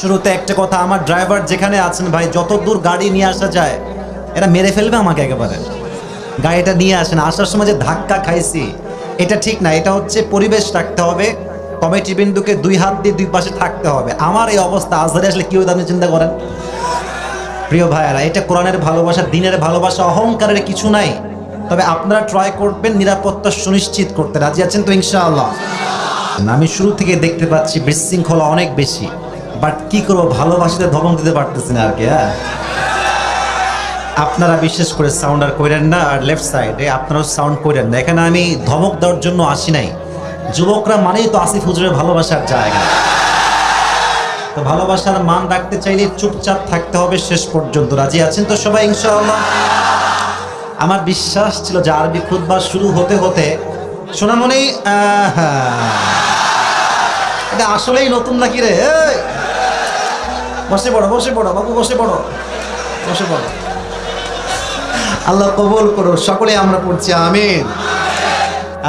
শুরুতে একটা কথা, আমার ড্রাইভার যেখানে আছেন ভাই, যত দূর গাড়ি নিয়ে আসা যায় এরা মেরে ফেলবে আমাকে একেবারে। গাড়িটা নিয়ে আসেন, আসার সময় যে ধাক্কা খাইছি এটা ঠিক না। এটা হচ্ছে পরিবেশ রাখতে হবে, কমিটি বিন্দুকে দুই হাত দিয়ে দুই পাশে থাকতে হবে। আমার এই অবস্থা আজহারে আসলে কি হতো আপনি চিন্তা করেন। প্রিয় ভাইয়েরা, এটা কোরআনের ভালোবাসা, দিনের ভালোবাসা, অহংকারের কিছু নাই। তবে আপনারা ট্রাই করবেন নিরাপত্তা সুনিশ্চিত করতে। রাজি আছেন তো ইনশাআল্লাহ? আমি শুরু থেকে দেখতে পাচ্ছি বিশৃঙ্খলা অনেক বেশি, বাট কি করবো, ভালোবাসাতে ধমক দিতে পারতেছি না আর কি। হ্যাঁ, আপনারা বিশেষ করে সাউন্ড আর করেন না, আর লেফট সাইডে আপনারাও সাউন্ড করেন না। এখানে আমি ধমক দেওয়ার জন্য আসি নাই। যুবকরা মানেই তো আসিফ হুজুরের ভালোবাসার জায়গা। তো ভালোবাসার মান রাখতে চাইলে চুপচাপ থাকতে হবে শেষ পর্যন্ত। রাজি আছেন তো সবাই ইনশাআল্লাহ? আমার বিশ্বাস ছিল যে আরবি খুতবা শুরু হতে হতে সোনামণি এটা আসলেই নতুন নাকি রে? বসে পড়ো, বসে পড়ো বাবু, বসে পড়ো, বসে পড়ো। আল্লাহ কবুল করো। সকলে আমরা পড়ছি আমিন।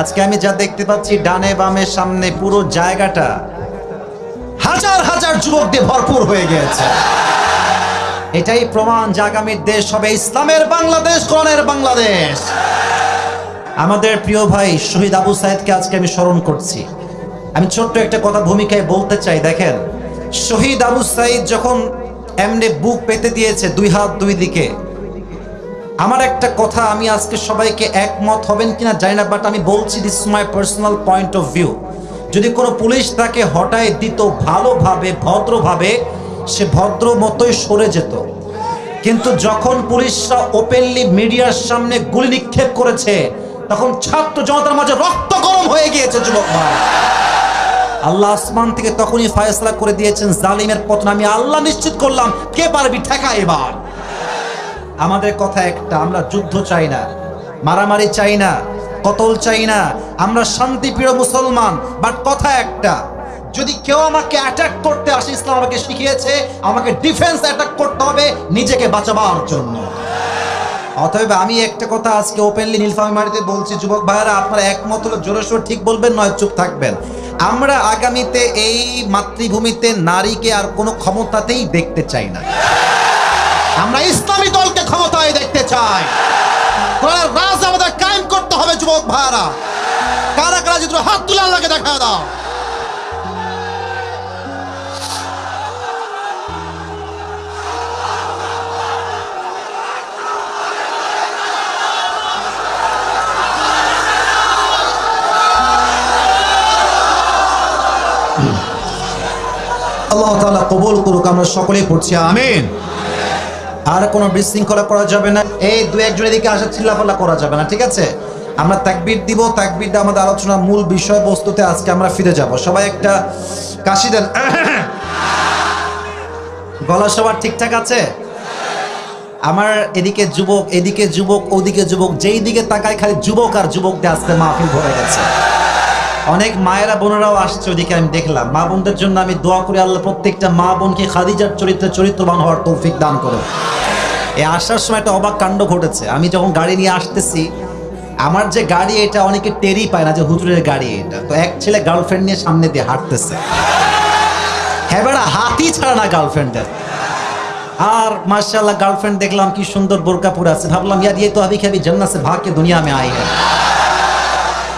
আজকে আমি যা দেখতে পাচ্ছি ডানে বামে সামনে পুরো জায়গাটা হাজার হাজার যুবক দিয়ে ভরপুর হয়ে গিয়েছে। এটাই প্রমাণ যে আগামীর দেশ হবে ইসলামের বাংলাদেশ, কোরআনের বাংলাদেশ। আমাদের প্রিয় ভাই শহীদ আবু সাইদকে আজকে আমি স্মরণ করছি। আমি ছোট্ট একটা কথা ভূমিকায় বলতে চাই। দেখেন, শহীদ আবু সাইদ যখন এমনি বুক পেতে দিয়েছে দুই হাত দুই দিকে, আমার একটা কথা, আমি আজকে সবাইকে একমত হবেন কিনা জানি না, বাট আমি বলছি, this my personal point of view. যদি কোনো পুলিশ তাকে হটায় দিত ভালোভাবে ভদ্রভাবে, সে ভদ্র মতোই সরে যেত। কিন্তু যখন পুলিশরা ওপেনলি মিডিয়ার সামনে গুলি নিক্ষেপ করেছে, তখন ছাত্র জনতার মাঝে রক্ত গরম হয়ে গিয়েছে। যুবক ভাই, আল্লাহ আসমান থেকে তখনই ফয়সালা করে দিয়েছেন জালিমের পতন। আমি আল্লাহ নিশ্চিত করলাম, কে পারবি ঠেকা এবার। আমাদের কথা একটা, আমরা যুদ্ধ চাই না, মারামারি চাই না, কতল চাই না, আমরা শান্তিপ্রিয় মুসলমান। বাট কথা একটা, যদি কেউ আমাকে অ্যাটাক করতে আসে, ইসলাম আমাকে শিখিয়েছে আমাকে ডিফেন্স অ্যাটাক করতে হবে নিজেকে বাঁচাবার জন্য। অতএব আমি একটা কথা আজকে ওপেনলি নীলফামারী মাটিতে বলছি, যুবক ভাইয়েরা, আপনারা একমত হলে জোরে সোরে ঠিক বলবেন, নয় চুপ থাকবেন। আমরা আগামীতে এই মাতৃভূমিতে নারীকে আর কোনো ক্ষমতাতেই দেখতে চাই না। আমরা ইসলামী দলকে ক্ষমতায় দেখতে চাই। কোরআনের রাজ আমাদের কায়েম করতে হবে। যুবক ভাইরা, কারা কারা যদি হাত তুলে আল্লাহকে দেখা দাও। আল্লাহ তাআলা কবুল করুক। আমরা সকলেই পড়ছি আমিন। আর কোনো বিশৃঙ্খলা করা যাবে না। এই দু একজন এদিকে আসা চিল্লাপাল্লা করা যাবে না, ঠিক আছে? আমরা তাকবীর দিব, তাকবীরটা আমাদের আলোচনার মূল বিষয়বস্তুতে আজকে আমরা ফিরে যাব। সবাই একটা কাশি দেন। গলা সবার ঠিকঠাক আছে? আমার এদিকে যুবক, এদিকে যুবক, ওদিকে যুবক, যেই দিকে তাকায় খালি যুবক আর যুবকদের আজকে মাহফিল ভরে গেছে। অনেক মায়েরা বোনেরাও আসছে ওদিকে, আমি দেখলাম। মা বোনদের জন্য আমি দোয়া করি, আল্লাহ প্রত্যেকটা মা বোনকে খাদিজার চরিত্রে চরিত্রবান হওয়ার তৌফিক দান করো। এই আসার সময় একটা অবাক কাণ্ড ঘটেছে। আমি যখন গাড়ি নিয়ে আসতেছি, আমার যে গাড়ি এটা অনেকে টেরই পায় না যে হুজুরের গাড়ি এটা। তো এক ছেলে গার্লফ্রেন্ড নিয়ে সামনে দিয়ে হাঁটতেছে। হ্যাঁ বেড়া, হাতই ছাড়া না গার্লফ্রেন্ডের। আর মাশাআল্লাহ গার্লফ্রেন্ড দেখলাম কি সুন্দর বোরকা পরে আছে। ভাবলাম ইয়ার ये तो अभी कभी जन्नत से भाग के दुनिया में आई है।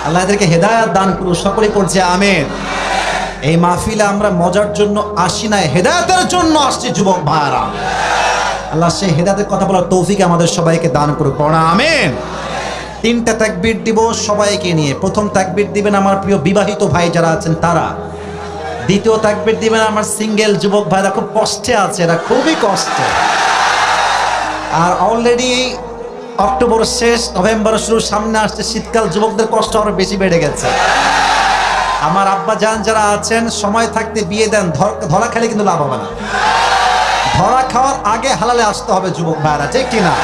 আল্লাহ এদেরকে হেদায়েত দান করুন। সকলেই পড়ছে আমিন। এই মাহফিলে আমরা মজার জন্য আসি না, হেদায়েতের জন্য আসছি যুবক ভাইরা। আল্লাহ সেই হেদায়েতের কথা বলার তৌফিক আমাদের সবাইকে দান করুক। পড়া আমিন। তিনটা তাকবীর দিব সবাইকে নিয়ে। প্রথম তাকবীর দিবেন আমার প্রিয় বিবাহিত ভাই যারা আছেন তারা। দ্বিতীয় তাকবীর দিবেন আমার সিঙ্গেল যুবক ভাইরা, খুব কষ্টে আছে, এরা খুবই কষ্টে। আর অলরেডি অক্টোবর শেষ, নভেম্বর শুরু, সামনে আসছে শীতকাল, যুবকদের কষ্ট আরো বেশি বেড়ে গেছে। আমার আব্বা জান যারা আছেন, সময় থাকতে বিয়ে দেন, ধরা খেলে কিন্তু লাভ হবে না। ধরা খাওয়ার আগে হালালে আসতে হবে যুবক ভাইরা, ঠিক কিনা?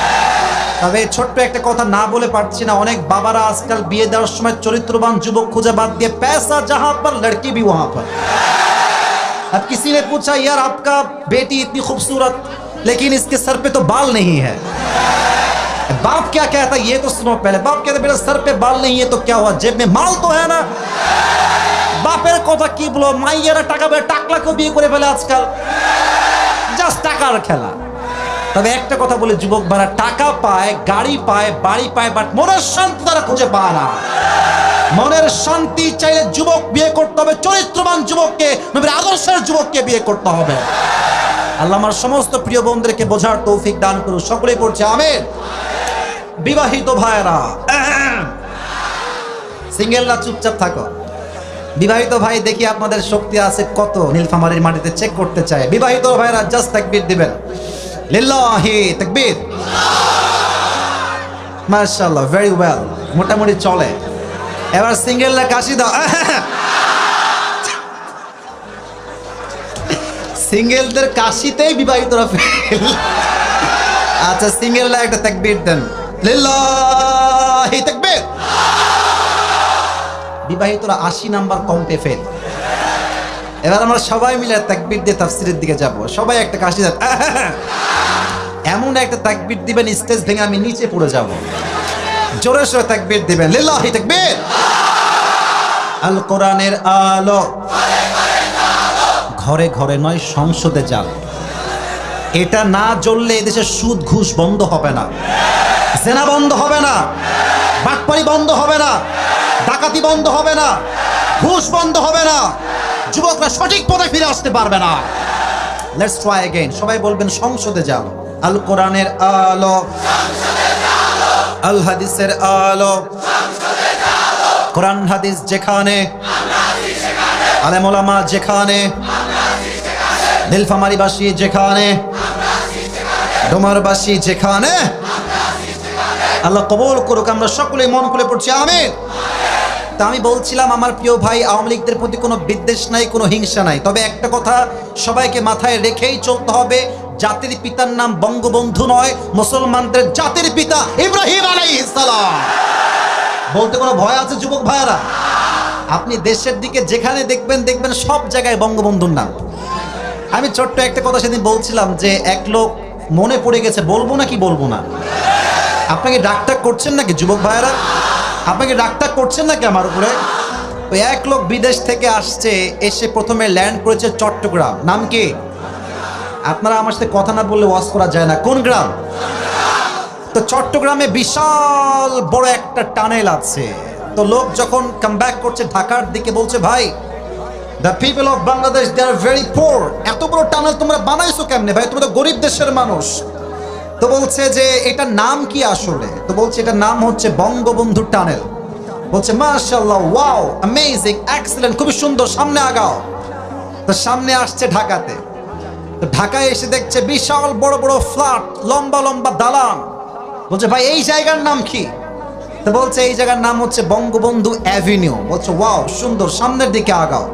তবে ছোট্ট একটা কথা না বলে পারছি না, অনেক বাবারা আজকাল বিয়ে দেওয়ার সময় চরিত্রবান যুবক খুঁজে বাদ দিয়ে पैसा जहां पर लड़की भी वहां पर। अब किसी ने पूछा यार आपका बेटी इतनी खूबसूरत लेकिन इसके सर पे तो बाल नहीं है। बाप क्या कहता ये तो सुनो पहले। बाप कहता मेरे सर पे बाल नहीं है तो क्या हुआ, जेब में माल तो है ना। বাপের কথা কি বলো, মাইয়েরা টাকা টাকলা কেউ বিয়ে করে ফেলে আজকাল। টাকার খেলা। তবে একটা কথা বলে যুবক ভাইরা, টাকা পায়, গাড়ি পায়, বাড়ি পায়, বাট মনের শান্তি তারা খুঁজে পায় না। মনের শান্তি চাইলে যুবক বিয়ে করতে হবে চরিত্রবান যুবককে, নবীর আদর্শের যুবককে বিয়ে করতে হবে। আল্লাহ আমার সমস্ত প্রিয় বোনদেরকে বোঝার তৌফিক দান করুন, সকলেই পড়ছে আমিন। বিবাহিত ভাইরা, সিঙ্গেলরা চুপচাপ থাকো। বিবাহিত ভাই দেখি আপনাদের শক্তি আছে কত, নীলফামারীর মাটিতে চেক করতে চায়। বিবাহিত ভাইরা জাস্ট তাকবীর দিবেন, লিল্লাহি তাকবীর, মাশাআল্লাহ, ভেরি ওয়েল, মোটামুটি চলে। এবার সিঙ্গেলরা কাশি দাও। সিঙ্গেলদের কাশিতেই বিবাহিতরা ফেল। আচ্ছা, সিঙ্গেলরা একটা তাকবীর দেন, লিল্লাহি তাকবীর। বিবাহিতরা 80 নাম্বার কমতে ফেল। এবার আমরা সবাই মিলে তাকবীর দিয়ে তাফসীরের দিকে যাব। সবাই একটা কাশি দেন, এমন একটা তাকবীর দিবেন স্টেজ ভেঙে আমি নিচে পড়ে যাব। জোরে সোরে তাকবীর দিবেন, লিল্লাহি তাকবীর। আল কোরআনের আলো ঘরে ঘরে নয়, সংসদে জ্বাল। এটা না জ্বললে এদেশে সুদ ঘুষ বন্ধ হবে না, জেনা বন্ধ হবে না, বাটপারি বন্ধ হবে না, ডাকাতি বন্ধ হবে না, ঘুষ বন্ধ হবে না, যুবকরা সঠিক পথে ফিরে আসতে পারবে না। Let's try again. সবাই বলবেন সংসদে যাও। আল কোরআনের আলো, আল হাদিসের আলো, কোরআন হাদিস যেখানে, আলেম ওলামা যেখানে, নীলফামারীবাসী যেখানে, ডোমারবাসী যেখানে, আল্লাহ কবুল করুক। আমরা সকলেই মন খুলে পড়ছি আমিন। তা আমি বলছিলাম, আমার প্রিয় ভাই, আওয়ামী লীগদের প্রতি কোনো বিদ্বেষ নাই, কোনো হিংসা নাই। তবে একটা কথা সবাইকে মাথায় রেখেই চলতে হবে, জাতির পিতার নাম বঙ্গবন্ধু নয়, মুসলমানদের জাতির পিতা ইব্রাহিম আলাইহিস সালাম। বলতে কোনো ভয় আছে যুবক ভাইরা? আপনি দেশের দিকে যেখানে দেখবেন সব জায়গায় বঙ্গবন্ধুর নাম। আমি ছোট্ট একটা কথা সেদিন বলছিলাম যে এক লোক মনে পড়ে গেছে, বলবো নাকি বলবো না? আপনাকে ডাকটাক করছেন নাকি যুবক ভাইরা? আপনাকে ডাকটাক করছেন নাকি আমার উপরে? ওই এক লোক বিদেশ থেকে আসছে, এসে প্রথমে ল্যান্ড করেছে চট্টগ্রাম। নাম কি? আপনারা আমার সাথে কথা না বললে ওয়াজ করা যায় না। কোন গ্রাম? তো চট্টগ্রামে বিশাল বড় একটা টানেল আছে। তো লোক যখন কাম ব্যাক করছে ঢাকার দিকে, বলছে ভাই, the people of Bangladesh they are very poor. এত বড় টানেল তোমরা বানাইছো কেমনে ভাই? তোমরা তো গরিব দেশের মানুষ। তো বলছে যে এটার নাম কি আসলে? তো বলছে এটার নাম হচ্ছে বঙ্গবন্ধু টানেল। বলছে মাশাআল্লাহ, ওয়াও, অ্যামেজিং, এক্সেলেন্ট, খুবই সুন্দর, সামনে আগাও। তো সামনে আসছে ঢাকাতে। তো ঢাকায় এসে দেখছে বিশাল বড় বড় ফ্ল্যাট, লম্বা লম্বা দালান। বলছে ভাই এই জায়গার নাম কি? তো বলছে এই জায়গার নাম হচ্ছে বঙ্গবন্ধু অ্যাভিনিউ। বলছে ওয়াও, সুন্দর, সামনের দিকে আগাও।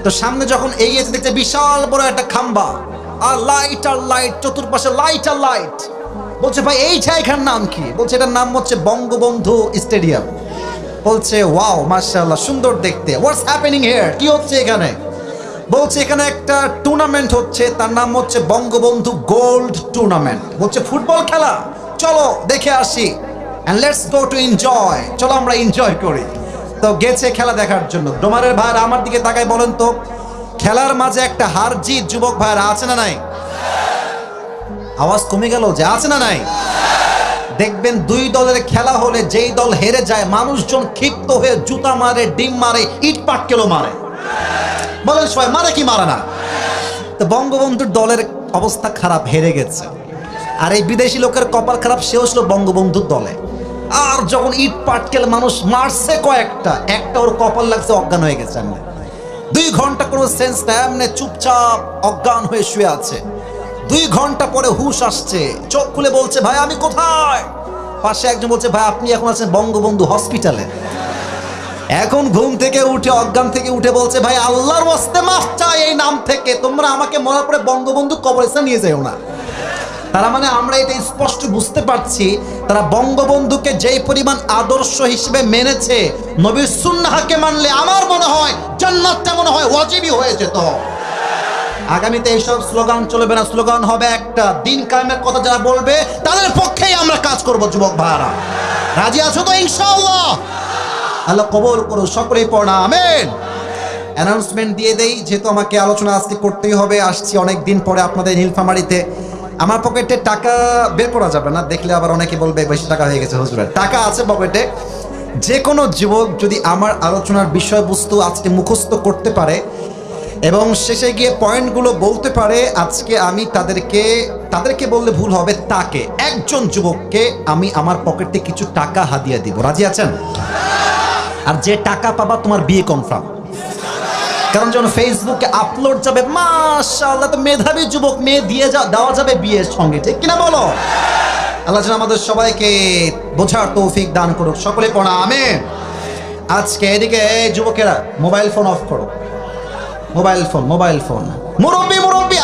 তো সামনে যখন এগিয়েছে দেখছে বিশাল বড় একটা খাম্বা, আর লাইট আর লাইট, চতুর্পাশে লাইট আর লাইট। বলছে ভাই এই জায়গার নাম কি? বলছে এটার নাম হচ্ছে বঙ্গবন্ধু স্টেডিয়াম। বলছে ওয়াও, মাশাআল্লাহ, সুন্দর দেখতে। What's happening here? কি হচ্ছে এখানে? বলছে এখানে একটা টুর্নামেন্ট হচ্ছে, তার নাম হচ্ছে বঙ্গবন্ধু গোল্ড টুর্নামেন্ট। বলছে ফুটবল খেলা, চলো দেখে আসি, and let's go to enjoy, চলো আমরা এনজয় করি। তো গেছে খেলা দেখার জন্য। ডোমারের ভাইরা আমার দিকে তাকায় বলেন তো, খেলার মাঝে একটা হার জিত যুবক ভাইরা আছে না নাই? আওয়াজ কমে গেল যে আছে না নাই? দেখবেন দুই দলের খেলা হলে যেই দল হেরে যায়, মানুষজন ক্ষিপ্ত হয়ে জুতা মারে, ডিম মারে, ইট পাটকেলও মারে। বলেন সবাই মারে কি মারে না? তো বঙ্গবন্ধুর দলের অবস্থা খারাপ, হেরে গেছে। আর এই বিদেশি লোকের কপাল খারাপ, সেও ছিল বঙ্গবন্ধুর দলে। আর যখন ইট পাটকেল মানুষ মারছে কয়েকটা, একটা ওর কপাল লাগছে, অজ্ঞান হয়ে গেছে। 2 ঘন্টা কোনো সেন্স নাই, এমনি চুপচাপ অজ্ঞান হয়ে শুয়ে আছে। 2 ঘন্টা পরে হুশ আসছে, চোখ খুলে বলছে ভাই আমি কোথায়? পাশে একজন বলছে ভাই আপনি এখন আছেন বঙ্গবন্ধু হসপিটালে। এখন ঘুম থেকে উঠে, অজ্ঞান থেকে উঠে বলছে ভাই আল্লাহর ওয়াস্তে মাফ চাই, এই নাম থেকে তোমরা আমাকে মরার পরে বঙ্গবন্ধু কবরস্থানে নিয়ে যাও না। তারা মানে আমরা এটা স্পষ্ট বুঝতে পারছি, তারা বঙ্গবন্ধুকে যেই পরিমাণ আদর্শ হিসেবে মেনেছে, নবীর সুন্নাহকে মানলে আমার মনে হয় জান্নাতটা মনে হয় ওয়াজিবই হয়ে যেত। আগামীতে এইসব স্লোগান চলবে না, স্লোগান হবে একটা, দিন কায়েমের কথা যারা বলবে তাদের পক্ষেই আমরা কাজ করব। যুবক ভাইরা রাজি আছো তো ইনশাআল্লাহ? আল্লাহ কবুল করুন, সকলেই পড়া আমিন। অ্যানাউন্সমেন্ট দিয়ে দেই, যেহেতু আমাকে আলোচনা আজকে করতেই হবে। আসছি অনেক দিন পরে আপনাদের নীলফামারীতে। আমার পকেটে টাকা বের করা যাবে না, দেখলে আবার অনেকে বলবে বেশি টাকা হয়ে গেছে হুজুরের। টাকা আছে পকেটে। যে কোনো যুবক যদি আমার আলোচনার বিষয়বস্তু আজকে মুখস্থ করতে পারে এবং শেষে গিয়ে পয়েন্টগুলো বলতে পারে, আজকে আমি তাদেরকে বললে ভুল হবে, তাকে একজন যুবককে আমি আমার পকেটে কিছু টাকা হাদিয়া দিব। রাজি আছেন? আর যে টাকা পাবা তোমার বিয়ে কনফার্ম। কারণ যখন ফেসবুকে আপলোড যাবে, মাশাআল্লাহ, তো মেধাবী যুবক, মেয়ে দিয়ে দেওয়া যাবে বিয়ের সঙ্গে, ঠিক কিনা বলো? আল্লাহ যেন আমাদের সবাইকে বোঝার তৌফিক দান করুক। সকলে পড়া আমিন। আজকে এদিকে যুবকেরা মোবাইল ফোন অফ করো। মোবাইল ফোন মুরব্বী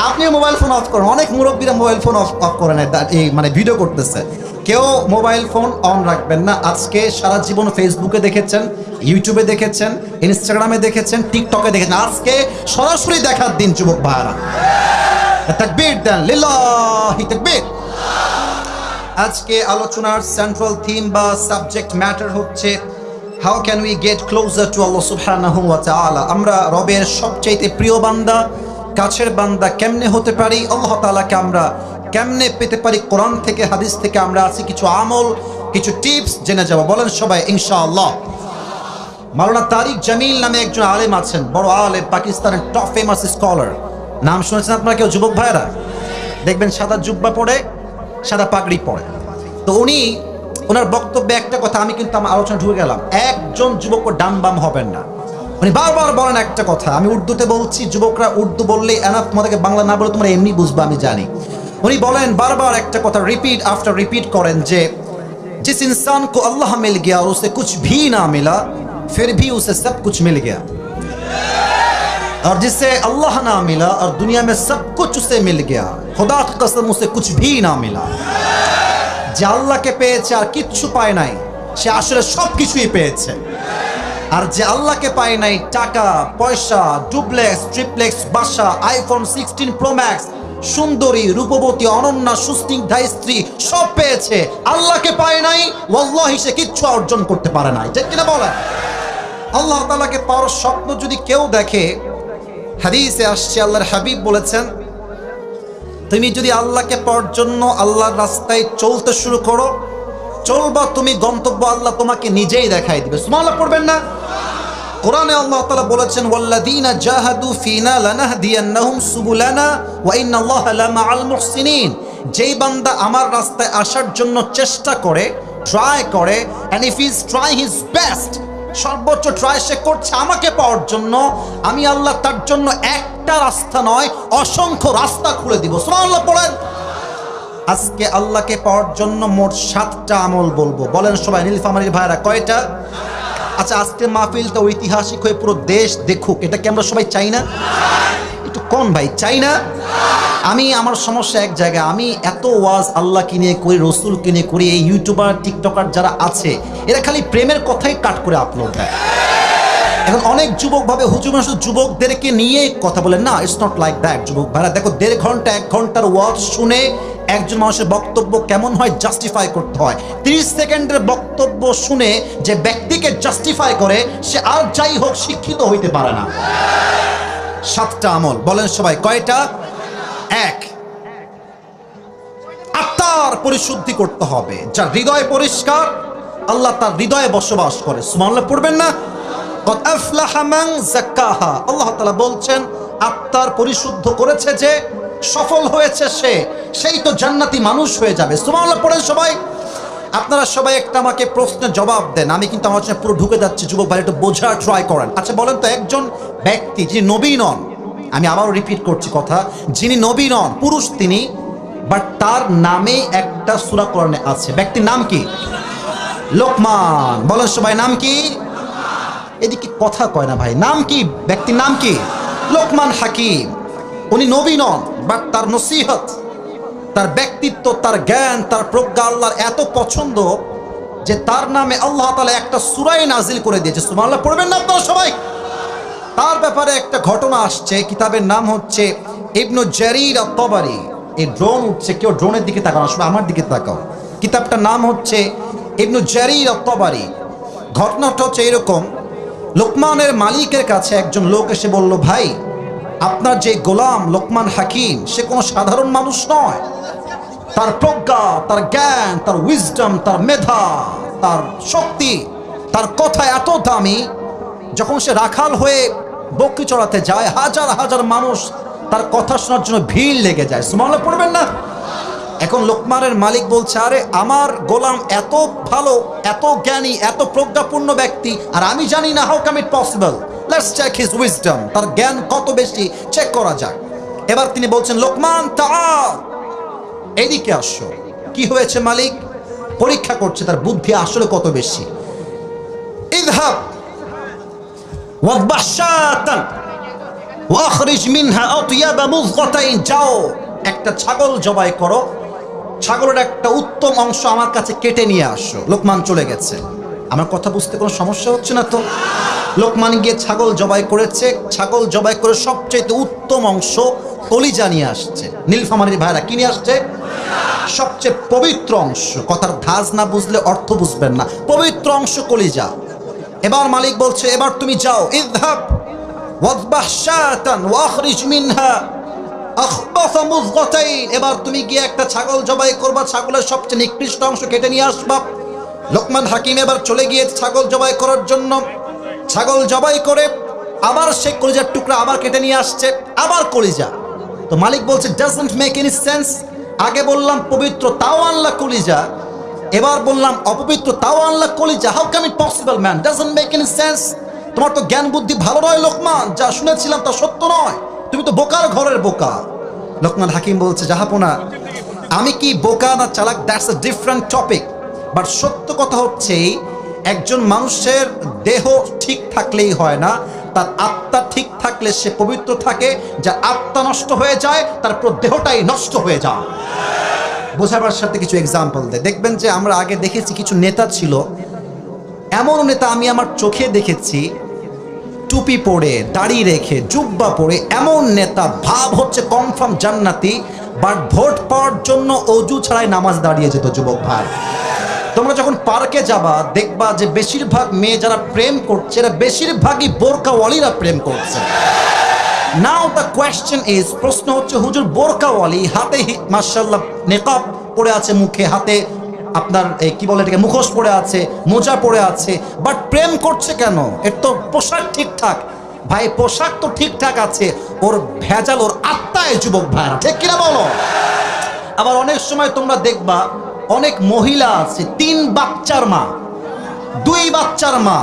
আপনি মোবাইল ফোন অফ করুন। অনেক মুরব্বীরা মোবাইল ফোন অফ করে নেয়, এই মানে ভিডিও করতেছে। কেউ মোবাইল ফোন অন রাখবেন না। আজকে সারা জীবন ফেসবুকে দেখেছেন, ইউটিউবে দেখেছেন, ইনস্টাগ্রামে দেখেছেন, টিকটকে দেখেছেন। আজকে সরাসরি দেখার দিন যুবক ভাইরা। তাকবীর দেন, লিল্লাহি তাকবীর। আজকে আলোচনার সেন্ট্রাল থিম বা সাবজেক্ট ম্যাটার হচ্ছে how can we get closer to Allah সুবহানাহু ওয়া তাআলা। আমরা রবের সবচাইতে প্রিয় বান্দা, কাছের বান্দা কেমনে হতে পারি, আল্লাহ তাআলাকে আমরা কেমনে পেতে পারি, কোরআন থেকে হাদিস থেকে আমরা আছি কিছু আমল, কিছু টিপস জেনে যাব। বলেন সবাই ইনশাআল্লাহ। মাওলানা তারিক জামিল নামে একজন আলেম আছেন, বড় আলেম, পাকিস্তানের টপ ফেমাস স্কলার। নাম শুনেছেন আপনারা কেউ যুবক ভাইরা? দেখবেন সাদা জুব্বা পরে, সাদা পাগড়ি পরে। তো ওনার বক্তব্যে একটা কথা, আমি কিন্তু আমার আলোচনা ঢুকে গেলাম। একজন যুবক ডান বাম হবেন না। উনি বারবার বলেন একটা কথা, আমি উর্দুতে বলছি, যুবকরা উর্দু বললেই এনাফ, তোমাদেরকে বাংলা না বলে তোমরা এমনি বুঝবা, আমি জানি। উনি বলেন বারবার একটা কথা, রিপিট আফটার রিপিট করেন, যে जिस इंसान को अल्लाह मिल गया और उसे कुछ भी ना मिला फिर भी उसे सब कुछ मिल गया, और जिससे अल्लाह ना मिला और दुनिया में सब कुछ उसे मिल गया, खुदा की कसम उसे कुछ भी ना मिला। যে আল্লাহকে পেয়েছে আর কিচ্ছু পায় নাই, সে আসলে সব কিছুই পেয়েছে। আর যে আল্লাহকে পায় নাই, টাকা পয়সা, ডুপ্লেক্স ট্রিপ্লেক্স বাসা, আইফোন 16 প্রো ম্যাক্স, সুন্দরী রূপবতী অনন্যা সুস্নিগ্ধা স্ত্রী সব পেয়েছে, আল্লাহকে পায় নাই, ওয়াল্লাহি সে কিচ্ছু অর্জন করতে পারে নাই। ঠিক কিনা বলেন? আল্লাহ তাআলাকে পাওয়ার স্বপ্ন যদি কেউ দেখে, হাদিসে আসছে আল্লাহর হাবিব বলেছেন, তুমি যদি আল্লাহকে পাওয়ার জন্য আল্লাহর রাস্তায় চলতে শুরু করো, চলবা তুমি, গন্তব্য আল্লাহ তোমাকে নিজেই দেখাই দিবে। সুবহানাল্লাহ পড়বেন না? কোরআনে আল্লাহ তাআলা বলেছেন, ওয়াল্লাযীনা জাহাদু ফিনা লানাহদিয়ান্নাহুম সুবুলানা ওয়া ইন্নাল্লাহা লামাআল মুহসিনিন। যেই বান্দা আমার রাস্তায় আসার জন্য চেষ্টা করে, ট্রাই করে, and if he is trying his best, সর্বোচ্চ ট্রাই সে করছে আমাকে পাওয়ার জন্য, আমি আল্লাহ তার জন্য একটা রাস্তা নয় অসংখ্য রাস্তা খুলে দিব। সুবহানাল্লাহ পড়েন। আজকে আল্লাহকে পাওয়ার জন্য মোট 7টা আমল বলবো। বলেন সবাই, নীলফামারীর ভাইরা কয়টা? আচ্ছা, আজকে মাহফিলটা ঐতিহাসিক হয়ে পুরো দেশ দেখুক, এটা কি আমরা সবাই চাই না? একটু কোন ভাই চাই না? আমার সমস্যা এক জায়গায়, আমি এত ওয়াজ আল্লাহকে নিয়ে করি, রসুলকে নিয়ে করি, এই ইউটিউবার টিকটকার যারা আছে এরা খালি প্রেমের কথাই কাট করে আপলোড দেয়। এখন অনেক যুবক ভাবে হুজুর শুধু যুবকদেরকে নিয়ে কথা বলেন, না, ইটস নট লাইক দ্যাট। যুবক ভাইরা দেখো, 1.5 ঘন্টা 1 ঘন্টার ওয়াজ শুনে একজন মানুষের বক্তব্য কেমন হয় জাস্টিফাই করতে হয়। 30 সেকেন্ডের বক্তব্য শুনে যে ব্যক্তিকে জাস্টিফাই করে, সে আর যাই হোক শিক্ষিত হইতে পারে না। 7টা আমল বলেন সবাই, কয়টা? 1, আত্মার পরিশুদ্ধি করতে হবে। যার হৃদয় পরিষ্কার, আল্লাহ তার হৃদয়ে বসবাস করে। সুবহানাল্লাহ পড়বেন না? কদ আফলাহা মান যাক্কাহা। আল্লাহ তাআলা বলছেন, আত্মার পরিশুদ্ধ করেছে যে, সফল হয়েছে সে, সেই তো জান্নাতি মানুষ হয়ে যাবে। সুবহানাল্লাহ পড়েন সবাই। আপনারা সবাই একটা আমাকে প্রশ্নের জবাব দেন, আমি কিন্তু আমার পুরো ঢুকে যাচ্ছি, যুবক ভাই একটু বোঝার ট্রাই করেন। আচ্ছা বলেন তো, একজন ব্যক্তি যিনি নবী নন, আমি আবারও রিপিট করছি কথা, যিনি নবী নন, পুরুষ তিনি, বাট তার নামে একটা সূরা কোরআনে আছে, ব্যক্তির নাম কি? লোকমান। বলেন সবাই, নাম কি? এদিকে কথা কয় না ভাই, নাম কি? ব্যক্তির নাম কি? লোকমান হাকিম। উনি নবী নন, বাট তার নসিহত, তার ব্যক্তিত্ব, তার জ্ঞান, তার প্রজ্ঞা আল্লাহর এত পছন্দ যে তার নামে আল্লাহ তাআলা একটা সূরাই নাজিল করে দিয়েছে। সুবহানাল্লাহ পড়বেন না আপনারা সবাই? তার ব্যাপারে একটা ঘটনা আসছে, কিতাবের নাম হচ্ছে ইবনু জারির আত-তাবারি। এই ড্রোন উঠছে, কেউ ড্রোনের দিকে তাকাও, আসলে আমার দিকে তাকাও। কিতাবটার নাম হচ্ছে ইবনু জারির আত-তাবারি। ঘটনাটা হচ্ছে এরকম, লোকমানের মালিকের কাছে একজন লোক এসে বলল, ভাই আপনার যে গোলাম লোকমান হাকিম সে কোনো সাধারণ মানুষ নয়। তার প্রজ্ঞা, তার জ্ঞান, তার উইজডম, তার মেধা, তার শক্তি, তার কথা এত দামি, যখন সে রাখাল হয়ে বকরি চড়াতে যায় হাজার হাজার মানুষ তার কথা শোনার জন্য ভিড় লেগে যায়। সুবহানাল্লাহ পড়বেন না? এখন লোকমানের মালিক বলছে, আরে আমার গোলাম এত ভালো, এত জ্ঞানী, এত প্রজ্ঞাপূর্ণ ব্যক্তি, আর আমি জানি না, how come it possible? Let's check his wisdom, তার জ্ঞান কত বেশি চেক করা যাক। এবার তিনি বলছেন, লোকমান তাআল, এদিকে আসো। কি হয়েছে মালিক? পরীক্ষা করছে তার বুদ্ধি আসলে কত বেশি। ইযহাব ওয়াযবাহ শাতান ওয়াখরিজ মিনহা আতয়াবা মুযগাতাইন, যাও একটা ছাগল জবাই করো, ছাগলের একটা উত্তম অংশ আমার কাছে কেটে নিয়ে আসো। লোকমান চলে গেছে। আমার কথা বুঝতে কোনো সমস্যা হচ্ছে না তো? লোকমান গিয়ে ছাগল জবাই করেছে, ছাগল জবাই করে সবচেয়ে উত্তম অংশ কলিজা নিয়ে আসছে। নীলফামারীর ভাইরা কি নিয়ে আসছে? সবচেয়ে পবিত্র অংশ। কথার ধাজ না বুঝলে অর্থ বুঝবেন না। পবিত্র অংশ কলিজা। এবার মালিক বলছে, এবার তুমি যাও, ইযহাব ওয়াযবাহ শাতান ওয়াখরিজ মিনহা আখবাসা মুযগাতাইন, এবার তুমি গিয়ে একটা ছাগল জবাই করবা, ছাগলের সবচেয়ে নিকৃষ্ট অংশ কেটে নিয়ে আসবা। লোকমান হাকিম এবার চলে গিয়ে ছাগল জবাই করার জন্য ছাগল জবাই করে আবার সেই কলিজার টুকরা আবার কেটে নিয়ে আসছে, আবার কলিজা। তো মালিক বলছে, ডাজন্ট মেক এনি সেন্স। আগে বললাম পবিত্র, তাও আনলা কলিজা, এবার বললাম অপবিত্র, তাও আনলা কলিজা। How come it possible man? Doesn't make any sense. তোমার তো জ্ঞান বুদ্ধি ভালো নয় লোকমান, যা শুনেছিলাম তা সত্য নয়, তুমি তো বোকার ঘরের বোকা। লোকমান হাকিম বলছে, জাহাপনা, আমি কি বোকা না চালাক, that's a different topic, but সত্য কথা হচ্ছে একজন মানুষের দেহ ঠিক থাকলেই হয় না, তার আত্মা ঠিক থাকলে সে পবিত্র থাকে। যার আত্মা নষ্ট হয়ে যায় তারপর দেহটাই নষ্ট হয়ে যায়। বোঝাবার সাথে কিছু এক্সাম্পল দেয়। দেখবেন যে আমরা আগে দেখেছি কিছু নেতা ছিল, এমন নেতা আমি আমার চোখে দেখেছি, টুপি পরে, দাড়ি রেখে, জুব্বা পরে, এমন নেতা ভাব হচ্ছে কনফার্ম জান্নাতি, বাট ভোট পাওয়ার জন্য অজু ছাড়াই নামাজ দাঁড়িয়ে যেত। যুবক ভাই, তোমরা যখন পার্কে যাবা দেখবা যে বেশিরভাগ মেয়ে যারা প্রেম করছে এরা বেশিরভাগই বোরকাওয়ালিরা প্রেম করছে। নাও দ্য কোয়েশ্চেন ইজ, প্রশ্ন হচ্ছে, হুজুর বোরকাওয়ালি, হাতে মাশাআল্লাহ নেকাব পরে আছে, মুখে হাতে আপনার কি বলে এটাকে, মুখোশ পরে আছে, মোজা পরে আছে, বাট প্রেম করছে কেন? এর তো পোশাক ঠিকঠাক। ভাই পোশাক তো ঠিকঠাক আছে, ওর ভেজাল ওর আত্মায়। যুবক ভাইরা ঠিক কিনা বলো? আবার অনেক সময় তোমরা দেখবা অনেক মহিলা আছে 3 বাচ্চার মা, 2 বাচ্চার মা,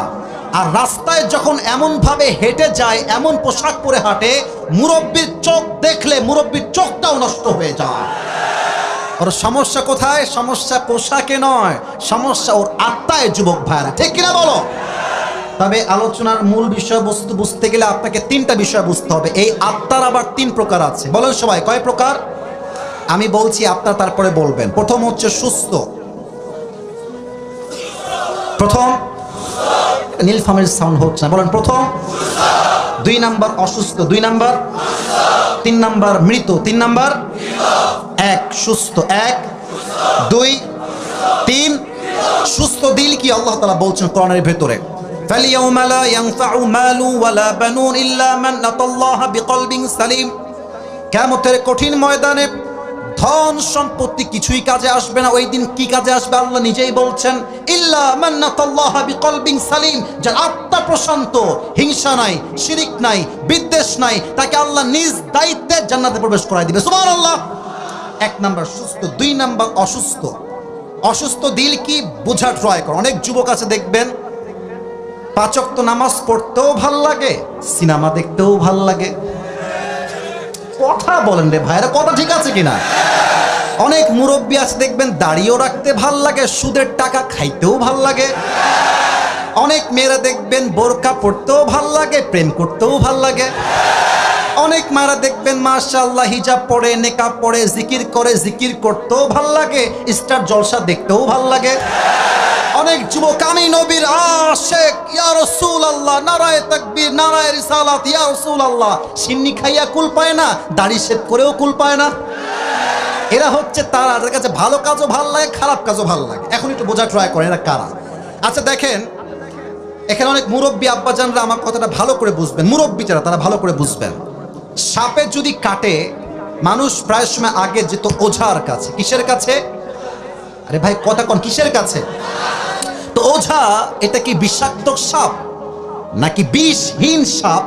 আর রাস্তায় যখন এমন ভাবে হেঁটে যায়, এমন পোশাক পরে হাঁটে, মুরব্বির চোখ দেখলে মুরব্বির চোখটাও নষ্ট হয়ে যায়। ওর সমস্যা কোথায়? সমস্যা পোশাকে নয়, সমস্যা ওর আত্মায়। যুবক ভাইরা ঠিক কিনা বলো? তবে আলোচনার মূল বিষয়বস্তু বুঝতে গেলে আপনাকে 3টা বিষয় বুঝতে হবে। এই আত্মার আবার 3 প্রকার আছে। বলেন সবাই, কয় প্রকার? আমি বলছি, আপনার তারপরে বলবেন। প্রথম হচ্ছে সুস্থ। প্রথম, নীলফামারীর সাউন্ড হচ্ছে না, বলেন প্রথম। 2 নাম্বার অসুস্থ, 2 নাম্বার, 3 নাম্বার মৃত, 3 নাম্বার 1 সুস্থ, 1 2 3 সুস্থ দিল কি আল্লাহ তাআলা বলছেন কোরআনের ভেতরে, ফালিয়াউমা লা ইয়ানফাউ মালু ওয়ালা বানুন ইল্লা মান আতাল্লাহা বিকলবিন সালিম। কিয়ামতের কঠিন ময়দানে ধন সম্পত্তি কিছুই কাজে আসবে না। ওই দিন কি কাজে আসবে আল্লাহ নিজেই বলছেন, ইল্লা মান আতাল্লাহা বিকলবিন সালিম। যার আত্মা প্রশান্ত, হিংসা নাই, শিরিক নাই, বিদ্বেষ নাই, তাকে আল্লাহ নিজ দায়িত্বে জান্নাতে প্রবেশ করায় দিবে। সুবহানাল্লাহ। 1 নাম্বার সুস্থ। 2 নাম্বার অসুস্থ। অসুস্থ দিল কি বোঝা ট্রাই করো। অনেক যুবক আছে দেখবেন 5 ওয়াক্ত নামাজ পড়তেও ভাল লাগে, সিনেমা দেখতেও ভাল লাগে। কথা বলেন রে ভাইরা, কথা ঠিক আছে কিনা? অনেক মুরব্বী আছে দেখবেন দাড়িও রাখতে ভাল লাগে, সুদের টাকা খাইতেও ভাল লাগে। অনেক মেয়েরা দেখবেন বোরকা পড়তেও ভাল লাগে, প্রেম করতেও ভাল লাগে। অনেক মায়েরা দেখবেন মাশাআল্লাহ হিজাব পরে, নেকাব পরে, জিকির করে, জিকির করতেও ভাল লাগে, স্টার জলসা দেখতেও ভাল লাগে। অনেক যুবক আমি নবীর আশিক, ইয়া রাসূলুল্লাহ, নারায়ে তাকবীর, নারায়ে রিসালাত, ইয়া রাসূলুল্লাহ, সিন্নি খাইয়া কুল পায় না, দাড়ি শেভ করেও কুল পায় না। এরা হচ্ছে তারা, যাদের কাছে ভালো কাজও ভাল লাগে, খারাপ কাজও ভাল লাগে। এখন একটু বোঝা ট্রাই করেন এরা কারা। আচ্ছা দেখেন, এখানে অনেক মুরব্বী আব্বাজানরা আমার কথাটা ভালো করে বুঝবেন, মুরব্বী যারা তারা ভালো করে বুঝবেন। সাপে যদি কাটে, মানুষ প্রায় সময় আগে যেত ওঝার কাছে। কিসের কাছে? আরে ভাই কথা কোন, কিসের কাছে? তো ওঝা এটা কি বিষাক্ত সাপ নাকি বিষহীন সাপ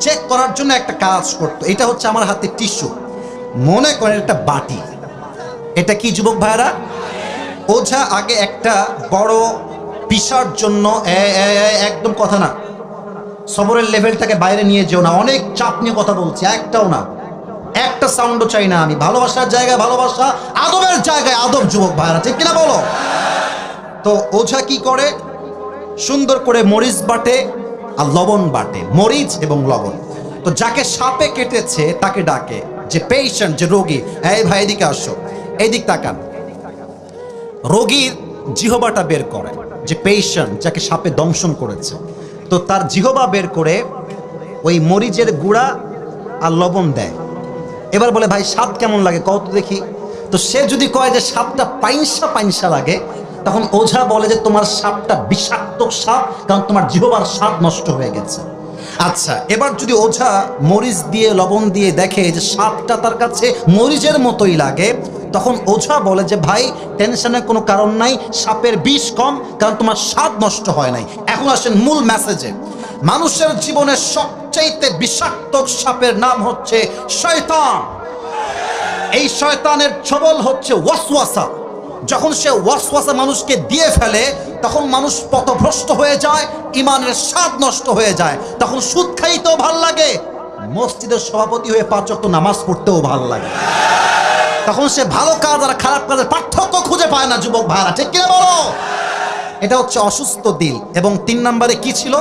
চেক করার জন্য একটা কাজ করতো। এটা হচ্ছে আমার হাতে টিস্যু, মনে করেন একটা বাটি। এটা কি যুবক ভাইরা? ওঝা আগে একটা বড় পিসার জন্য একদম কথা না, সবরের লেভেলটাকে বাইরে নিয়ে যেও না, অনেক চাপ নিয়ে কথা বলছি, একটাও না, একটা সাউন্ডও চাই না আমি। ভালোবাসার জায়গায় ভালোবাসা, আদবের জায়গায় আদব যুবক ভাইরা, ঠিক কিনা বলো? তো ওঝা কি করে? সুন্দর করে মরিচ বাটে আর লবণ বাটে, মরিচ এবং লবণ। তো যাকে সাপে কেটেছে তাকে ডাকে, যে পেশেন্ট, যে রোগী, এই ভাই এদিকে আসো, এইদিক তাকান। রোগীর জিহবাটা বের করে, যে পেশেন্ট যাকে সাপে দংশন করেছে, তো তার জিহবা বের করে ওই মরিচের গুঁড়া আর লবণ দেয়। এবার বলে ভাই স্বাদ কেমন লাগে কত দেখি। তো সে যদি কয় যে সাপটা পাইনসা পাইনসা লাগে, তখন ওঝা বলে যে তোমার সাপটা বিষাক্ত সাপ, কারণ তোমার জিহবার স্বাদ নষ্ট হয়ে গেছে। আচ্ছা, এবার যদি ওঝা মরিচ দিয়ে লবণ দিয়ে দেখে যে সাপটা তার কাছে মরিচের মতোই লাগে, তখন ওঝা বলে যে ভাই টেনশনের কোনো কারণ নাই, সাপের বিষ কম, কারণ তোমার স্বাদ নষ্ট হয় নাই। এখন আসেন মূল মেসেজে। মানুষের জীবনের সবচাইতে বিষাক্ত সাপের নাম হচ্ছে শয়তান। এই শয়তানের ছবল হচ্ছে ওয়াসওয়াসা। যখন সে ওয়াসওয়াসা মানুষকে দিয়ে ফেলে, তখন মানুষ পথভ্রষ্ট হয়ে যায়, ইমানের স্বাদ নষ্ট হয়ে যায়। তখন সুদ খাইতেও ভাল লাগে, মসজিদের সভাপতি হয়ে 5 ওয়াক্ত নামাজ পড়তেও ভাল লাগে। তখন সে ভালো কাজ আর খারাপ কাজের পার্থক্য খুঁজে পায় না যুবক ভাইরা, ঠিক কিনা বলো? এটা হচ্ছে অসুস্থ দিল। এবং 3 নম্বরে কি ছিল?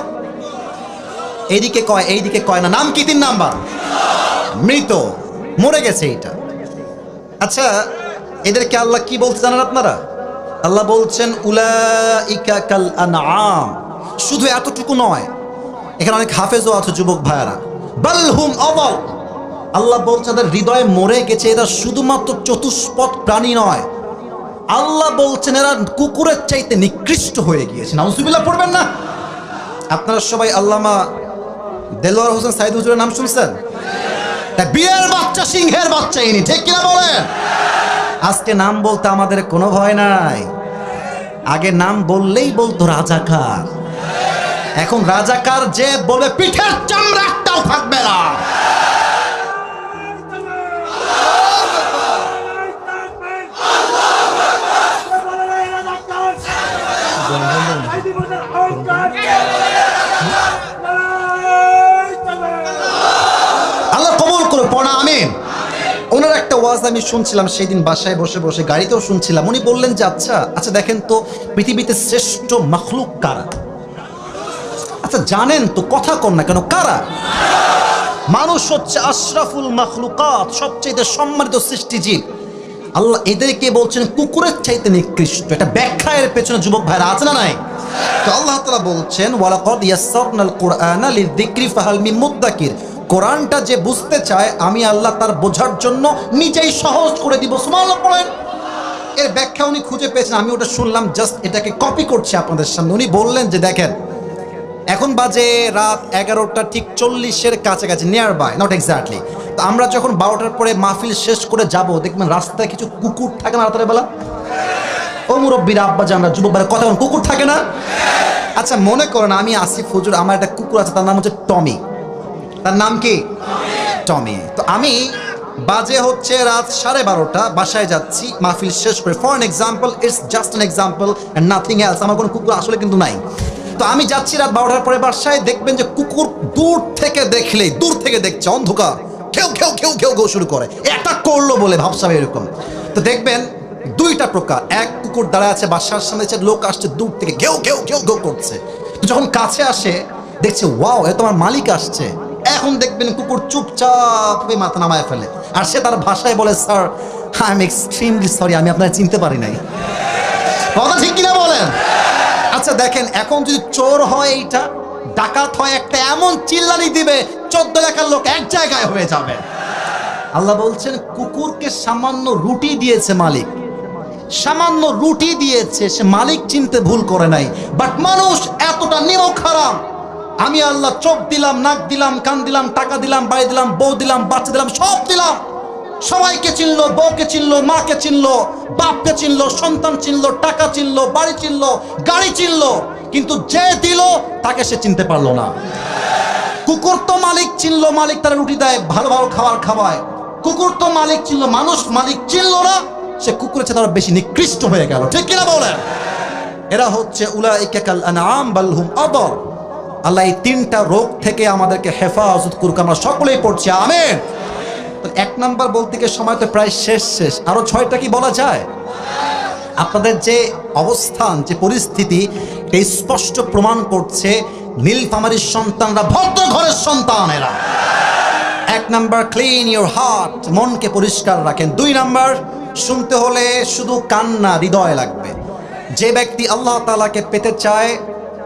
এইদিকে কয় এইদিকে কয় না, নাম কি 3 নাম্বার? মৃত, মরে গেছে এটা। আচ্ছা, এদেরকে আল্লাহ কি বলতে জানেন আপনারা? আল্লাহ বলছেন উলাইকা কাল আনআম। শুধু এতটুকু নয়, এখানে অনেক হাফেজও আছে যুবক ভাইরা, বাল হুম আদাল। আল্লাহ বলছে তাদের হৃদয়ে মরে গেছে, এরা শুধুমাত্র চতুষ্পদ প্রাণী নয়, আল্লাহ বলছেন এরা কুকুরের চাইতে নিকৃষ্ট হয়ে গিয়েছে। নাউজুবিল্লাহ পড়বেন না? আপনারা সবাই আল্লামা দেলোয়ার হোসেন সাইদ হুজুরের নাম শুনছেন? বিয়ের বাচ্চা, সিংহের বাচ্চা ইনি, ঠিক কিনা বলেন? আজকে নাম বলতে আমাদের কোনো ভয় নাই। আগে নাম বললেই বলতো রাজাকার। এখন রাজাকার যে বলে পিঠের চামড়া একটাও থাকবে না। আল্লাহ কবুল করে পড়া, আমিন। ওনার একটা ওয়াজ আমি শুনছিলাম সেই দিন, বাসায় বসে বসে, গাড়িতেও শুনছিলাম। উনি বললেন যে আচ্ছা দেখেন তো পৃথিবীতে শ্রেষ্ঠ মাখলুক কারা? আচ্ছা জানেন তো, কথা কন না কেন, কারা? মানুষ হচ্ছে আশরাফুল মাখলুকাত, সবচেয়ে সম্মানিত সৃষ্টিজীব। আল্লাহ এদেরকে বলছেন কুকুরের চাইতে নিকৃষ্ট। এটা ব্যাখ্যা এর পেছনে যুবক ভাইরা আছে না নাই? তো আল্লাহ তাআলা বলছেন ওয়ালাকাদ ইয়াসসারনাল কুরআনা লিযিকরি ফাহাল মিন মুদ্দাকির। কোরআনটা যে বুঝতে চায়, আমি আল্লাহ তার বোঝার জন্য নিজেই সহজ করে দিব। সুবহানাল্লাহ পড়েন। এর ব্যাখ্যা উনি খুঁজে পেয়েছেন, আমি ওটা শুনলাম, জাস্ট এটাকে কপি করছি আপনাদের সামনে। উনি বললেন যে দেখেন, এখন বাজে রাত 11টা ঠিক 40-এর কাছাকাছি, নিয়ার বাই, নট এক্স্যাক্টলি। তো আমরা যখন 12টার পরে মাহফিল শেষ করে যাব, দেখবেন রাস্তায় কিছু কুকুর থাকে না রাতের বেলা? ও মুরব্বীরা, আব্বা জানরা, যুবক ভাইরা, কথা বলেন, কুকুর থাকে না? আচ্ছা মনে করেন আমি আসিফ হুজুর, আমার একটা কুকুর আছে, তার নাম হচ্ছে টমি। তার নাম কি? টমি। তো আমি বাজে হচ্ছে রাত 12:30, বাসায় যাচ্ছি মাহফিল শেষ করে। For an example, it's just an example and nothing else. আমার কোনো কুকুর আসলে কিন্তু নাই। তো আমি যাচ্ছি রাত 12টার পরে বাসায়, দেখবেন যে কুকুর দূর থেকে দেখছে, অন্ধকার, কেউ কেউ কেউ কেউ কেউ শুরু করে, এটা করলো বলে ভাবসাবে এরকম। তো দেখবেন 2টা প্রকার। এক, কুকুর দাঁড়ায় আছে বাসার সামনে, লোক আসছে দূর থেকে, কেউ কেউ কেউ কেউ করছে। তো যখন কাছে আসে দেখছে ওয়াও, এ তোমার মালিক আসছে। এখন দেখবেন কুকুর চুপচাপ মাথা নামায় ফেলে, আর সে তার ভাষায় বলে sir I am extremely sorry, আমি আপনার চিনতে পারি নাই। কথা ঠিক কিনা বলেন? আচ্ছা দেখেন, এখন যদি চোর হয় এইটা, ডাকাত হয় একটা, এমন চিল্লানি দিবে 14 এলাকার লোক এক জায়গায় হয়ে যাবে। আল্লাহ বলছেন কুকুরকে সামান্য রুটি দিয়েছে মালিক, সামান্য রুটি দিয়েছে, সে মালিক চিনতে ভুল করে নাই। বাট মানুষ এতটা নিমক হারাম। আমি আল্লাহ চোখ দিলাম, নাক দিলাম, কান দিলাম, টাকা দিলাম, বাড়ি দিলাম, বউ দিলাম, বাচ্চা দিলাম, সব দিলাম। সবাইকে চিনলো, বউকে চিনলো, মাকে চিনলো, বাপকে চিনলো, সন্তান চিনলো, টাকা চিনলো, বাড়ি চিনলো, গাড়ি চিনলো, কিন্তু যে দিল তাকে সে চিনতে পারলো না। কুকুর তো মালিক চিনলো, মালিক তারা রুটি দেয়, ভালো ভালো খাবার খাওয়ায়। কুকুর তো মালিক চিনলো, মানুষ মালিক চিনলো না, সে কুকুরের চেয়ে তারা বেশি নিকৃষ্ট হয়ে গেল। ঠিক কিনা বলেন? এরা হচ্ছে উলাইকা কাল আনআম বাল হুম আদল। আল্লাহ এই তিনটা রোগ থেকে আমাদেরকে হেফাজত করুক, আমরা সকলেই পড়ছি আমিন। তো এক নাম্বার বলতে গিয়ে সময় তো প্রায় শেষ। আরো 6টা কি বলা যায়? আপনাদের যে অবস্থান, যে পরিস্থিতি, এই স্পষ্ট প্রমাণ করছে নীলফামারীর সন্তানরা ভদ্র ঘরের সন্তান। এরা 1 নাম্বার ক্লিন ইউর হার্ট, মনকে পরিষ্কার রাখেন। 2 নাম্বার, শুনতে হলে শুধু কান্না, হৃদয় লাগবে। যে ব্যক্তি আল্লাহ তাআলাকে পেতে চায়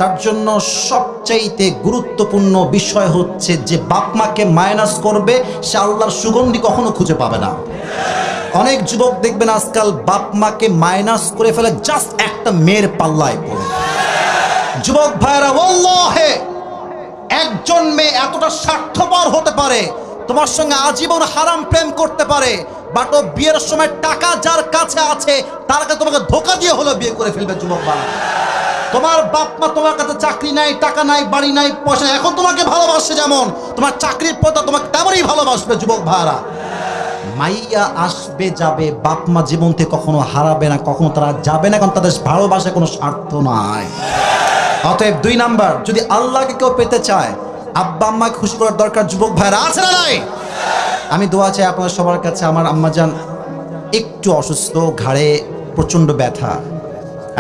তার জন্য সবচাইতে গুরুত্বপূর্ণ বিষয় হচ্ছে যে বাপ মাকে মাইনাস করবে, সে আল্লাহর সুগন্ধি কখনো খুঁজে পাবে না। অনেক যুবক দেখবেন আজকাল বাপ মাকে মাইনাস করে ফেলে জাস্ট একটা মেয়ের পাল্লায় পড়ে। যুবক ভাইরা, ওয়াল্লাহি একজন মেয়ে এতটা স্বার্থপর হতে পারে, তোমার সঙ্গে আজীবন হারাম প্রেম করতে পারে, বাট ও বিয়ের সময় টাকা যার কাছে আছে তার কাছে তোমাকে ধোকা দিয়ে হলো বিয়ে করে ফেলবে। যুবক ভাইরা, তোমার বাপ মা তোমার কাছে চাকরি নাই, টাকা নাই, বাড়ি নাই, পয়সা নাই, এখন তোমাকে ভালোবাসে যেমন তোমার চাকরির পথে তোমাকে তেমনই ভালোবাসবে। যুবক ভাইরা, মাইয়া আসবে যাবে, বাপ মা জীবন থেকে কখনো হারাবে না, কখনো তারা যাবে না, কারণ তাদের ভালোবাসা কোনো স্বার্থ নাই। অতএব 2 নাম্বার, যদি আল্লাহকে কেউ পেতে চায় আব্বা আম্মাকে খুশি করার দরকার। যুবক ভাইরা, আছে না নাই? আমি দোয়া চাই আপনাদের সবার কাছে। আমার আম্মাজান একটু অসুস্থ, ঘাড়ে প্রচণ্ড ব্যথা।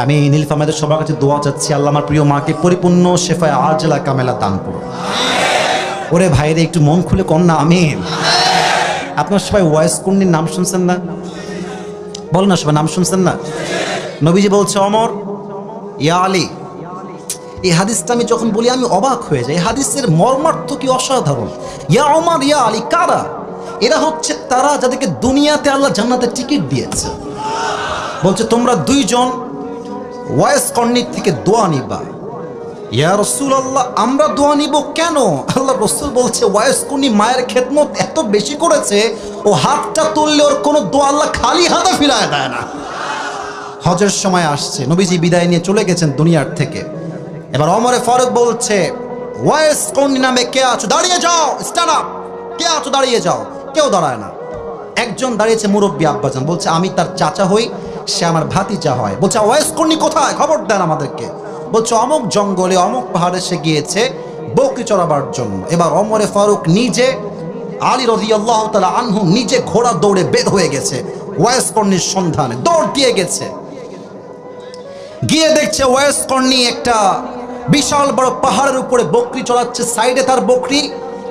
আমি নীলফামারীদের সবার কাছে দোয়া চাচ্ছি, আল্লাহ আমার প্রিয় মাকে পরিপূর্ণ শেফায়ে আজলা কামেলা দান করুন। ওরে ভাইরে, একটু মন খুলে কন না আমিন। আপনার সবাই ওয়াইস কুন্নির নাম শুনছেন না? বল না, সবাই নাম শুনছেন না? নবীজি বলছে, ওমর ইয়া আলী। এই হাদিসটা আমি যখন বলি আমি অবাক হয়ে যাই। এই হাদিসের মর্মার্থ কি অসাধারণ। ইয়া ওমর ইয়া আলী কারা? এরা হচ্ছে তারা যাদেরকে দুনিয়াতে আল্লাহ জান্নাতের টিকিট দিয়েছে। বলছে তোমরা 2 জন ওয়াইস কর্নির থেকে দোয়া নিবা। ইয়া রাসূলুল্লাহ, আমরা দোয়া নিব কেন? আল্লাহ রাসূল বলছে ওয়াইস কর্নি মায়ের খেদমত এত বেশি করেছে, ও হাতটা তুললে ওর কোনো দোয়া আল্লাহ খালি হাতে ফিরায় দেয় না। হজের সময় আসছে, নবীজি বিদায় নিয়ে চলে গেছেন দুনিয়ার থেকে। এবার ওমরে ফারুক বলছে, ওয়াইস কর্নি নামে কে আছো দাঁড়িয়ে যাও, স্ট্যান্ড আপ। কে আছো দাঁড়িয়ে যাও। কেউ দাঁড়ায় না। একজন দাঁড়িয়েছে, মুরব্বী আব্বাজান, বলছে আমি তার চাচা হই, সে আমার ভাতিজা হয়। বলছে ওয়াইস কর্নি কোথায়, খবর দেন আমাদেরকে। বলছে অমুক জঙ্গলে, অমুক পাহাড়ে সে গিয়েছে বকরি চড়াবার জন্য। এবার ওমরে ফারুক নিজে, আলী রাদিয়াল্লাহু তাআলা আনহু নিজে ঘোড়া দৌড়ে বের হয়ে গেছে ওয়াইস কর্নির সন্ধানে, দৌড় দিয়ে গেছে। গিয়ে দেখছে ওয়াইস কর্নি একটা বিশাল বড় পাহাড়ের উপরে বকরি চড়াচ্ছে, সাইডে তার বকরি,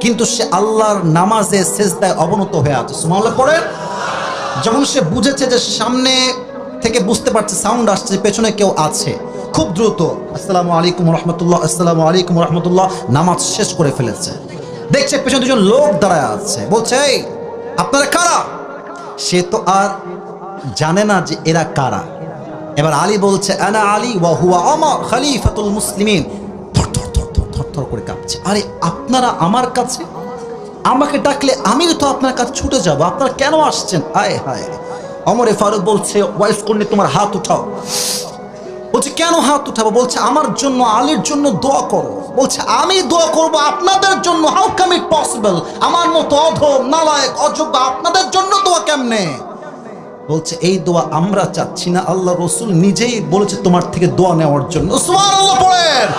কিন্তু সে আল্লাহর নামাজে সেজদায় অবনত হয়ে আছে। সুবহানাল্লাহ পড়েন। যখন সে বুঝেছে যে সামনে থেকে বুঝতে পারছে সাউন্ড আসছে, পেছনে কেউ আছে, খুব দ্রুত আসসালামু আলাইকুম রহমতুল্লাহ, আসসালামু আলাইকুম রহমতুল্লাহ, নামাজ শেষ করে ফেলেছে। দেখছে পেছনে 2 জন লোক দাঁড়ায় আছে। বলছে এই আপনারা কারা? সে তো আর জানে না যে এরা কারা। এবার আলী বলছে আনা আলী ওয়া হুয়া ওমর খলিফাতুল মুসলিমিন। থর করে কাঁপছে। আরে আপনারা আমার কাছে, আমাকে ডাকলে আমি তো আপনার কাছে ছুটে যাব, আপনারা কেন আসছেন? আয় হায়। ওমরে ফারুক বলছে ওয়াইস কর্নি তোমার হাত উঠাও। বলছে কেন হাত উঠাবো? বলছে আমার জন্য, আলীর জন্য দোয়া করো। বলছে আমি দোয়া করব আপনাদের জন্য? How come it possible? আমার মতো অধম, নালায়েক, অযোগ্য আপনাদের জন্য দোয়া কেমনে? বলছে এই দোয়া আমরা চাচ্ছি না, আল্লাহ রাসূল নিজেই বলেছে তোমার থেকে দোয়া নেওয়ার জন্য। সুবহানাল্লাহ পড়েন।